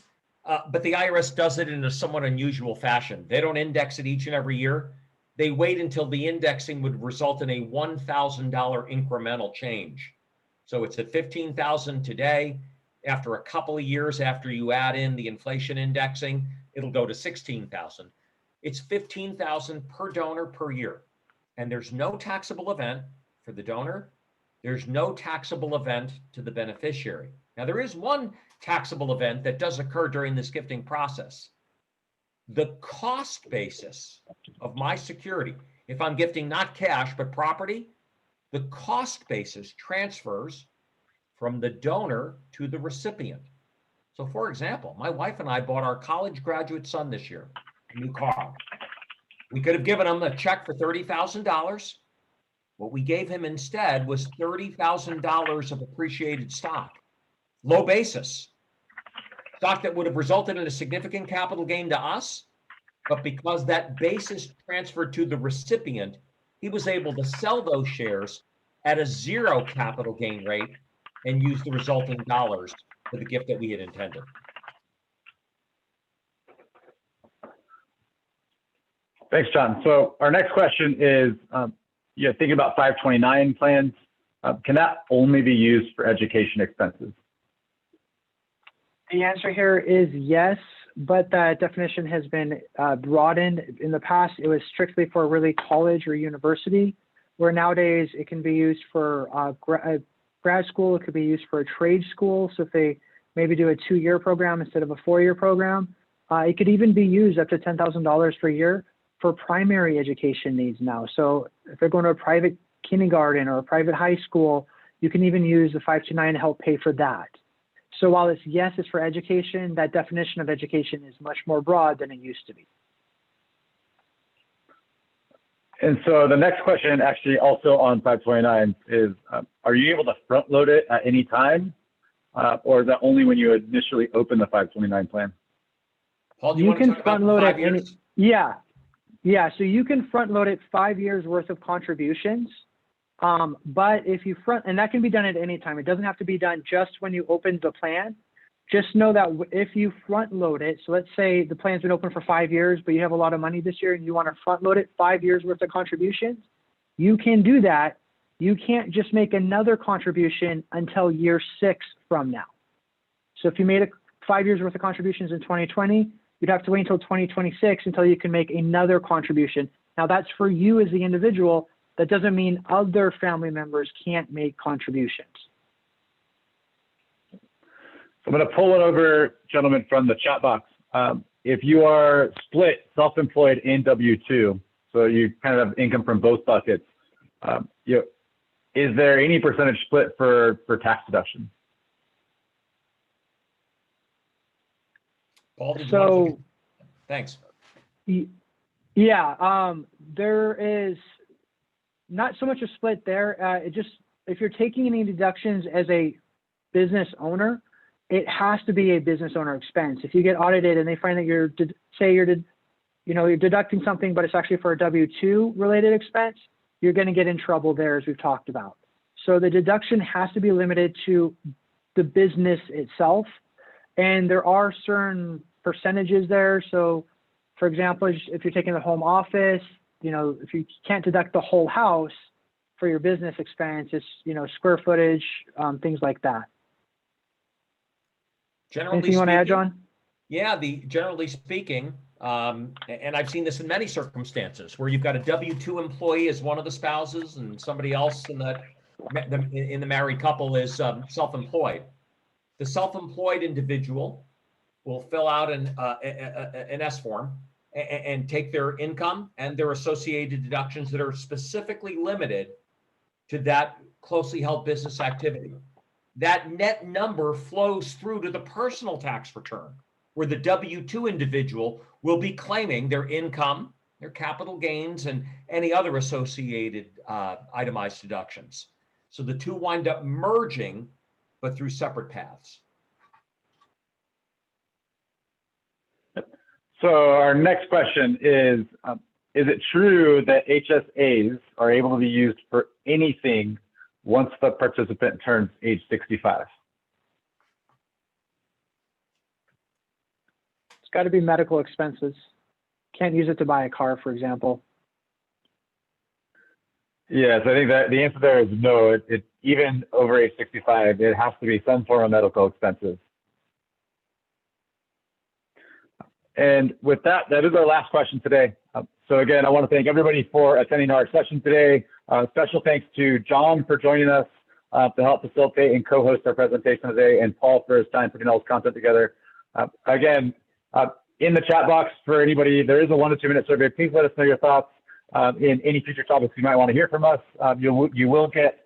but the IRS does it in a somewhat unusual fashion. They don't index it each and every year. They wait until the indexing would result in a $1,000 incremental change. So it's at $15,000 today. After a couple of years, after you add in the inflation indexing, it'll go to $16,000. It's $15,000 per donor per year. And there's no taxable event for the donor. There's no taxable event to the beneficiary. Now, there is one taxable event that does occur during this gifting process. The cost basis of my security, if I'm gifting not cash, but property, the cost basis transfers from the donor to the recipient. So for example, my wife and I bought our college graduate son this year a new car. We could have given him a check for $30,000. What we gave him instead was $30,000 of appreciated stock, low basis. Stock that would have resulted in a significant capital gain to us, but because that basis transferred to the recipient, he was able to sell those shares at a zero capital gain rate and use the resulting dollars for the gift that we had intended. Thanks, John. So our next question is, thinking about 529 plans, can that only be used for education expenses? The answer here is yes, but that definition has been broadened. In the past, it was strictly for really college or university, where nowadays it can be used for grad school. It could be used for a trade school. So if they maybe do a 2-year program instead of a 4-year program, it could even be used up to $10,000 per year for primary education needs now. So if they're going to a private kindergarten or a private high school, you can even use the 529 to help pay for that. So while it's yes, it's for education, that definition of education is much more broad than it used to be. And so the next question actually also on 529 is, are you able to front load it at any time? Or is that only when you initially open the 529 plan? Paul, do you want to talk about the 5 years? Yeah, so you can front load it 5 years worth of contributions. But if you and that can be done at any time. It doesn't have to be done just when you open the plan. Just know that if you front load it, so let's say the plan's been open for 5 years, but you have a lot of money this year and you want to front load it 5 years worth of contributions, you can do that. You can't just make another contribution until year 6 from now. So if you made 5 years worth of contributions in 2020, you'd have to wait until 2026 until you can make another contribution. Now that's for you as the individual. That doesn't mean other family members can't make contributions. So I'm going to pull it over, gentlemen, from the chat box. if you are split self-employed and W-2, so you kind of have income from both buckets, is there any percentage split for tax deduction? Paul, did you want to thanks. Yeah, there is not so much a split there. It just, if you're taking any deductions as a business owner, it has to be a business owner expense. If you get audited and they find that you're deducting something, but it's actually for a W-2 related expense, you're going to get in trouble there, as we've talked about. So the deduction has to be limited to the business itself. And there are certain percentages there. So for example, if you're taking the home office, if you can't deduct the whole house for your business expense, it's, square footage, things like that. Anything you want to add, John? Yeah, generally speaking, and I've seen this in many circumstances where you've got a W-2 employee as one of the spouses and somebody else in the married couple is self-employed. The self-employed individual will fill out an S form and take their income and their associated deductions that are specifically limited to that closely held business activity. That net number flows through to the personal tax return, where the W-2 individual will be claiming their income, their capital gains, and any other associated itemized deductions. So the two wind up merging, but through separate paths. So our next question is it true that HSAs are able to be used for anything once the participant turns age 65? It's got to be medical expenses. Can't use it to buy a car, for example. Yes, I think that the answer there is no. It even over age 65, it has to be some form of medical expenses. And with that, that is our last question today. So again, I want to thank everybody for attending our session today. Special thanks to John for joining us to help facilitate and co-host our presentation today, and Paul for his time putting all this content together. Again, in the chat box for anybody, there is a 1 to 2 minute survey. Please let us know your thoughts in any future topics you might want to hear from us. You will get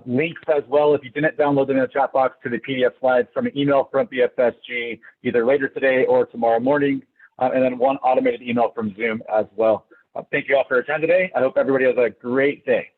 links as well, if you didn't download them in the chat box, to the PDF slides from an email from BFSG either later today or tomorrow morning, and then one automated email from Zoom as well. Thank you all for your time today. I hope everybody has a great day.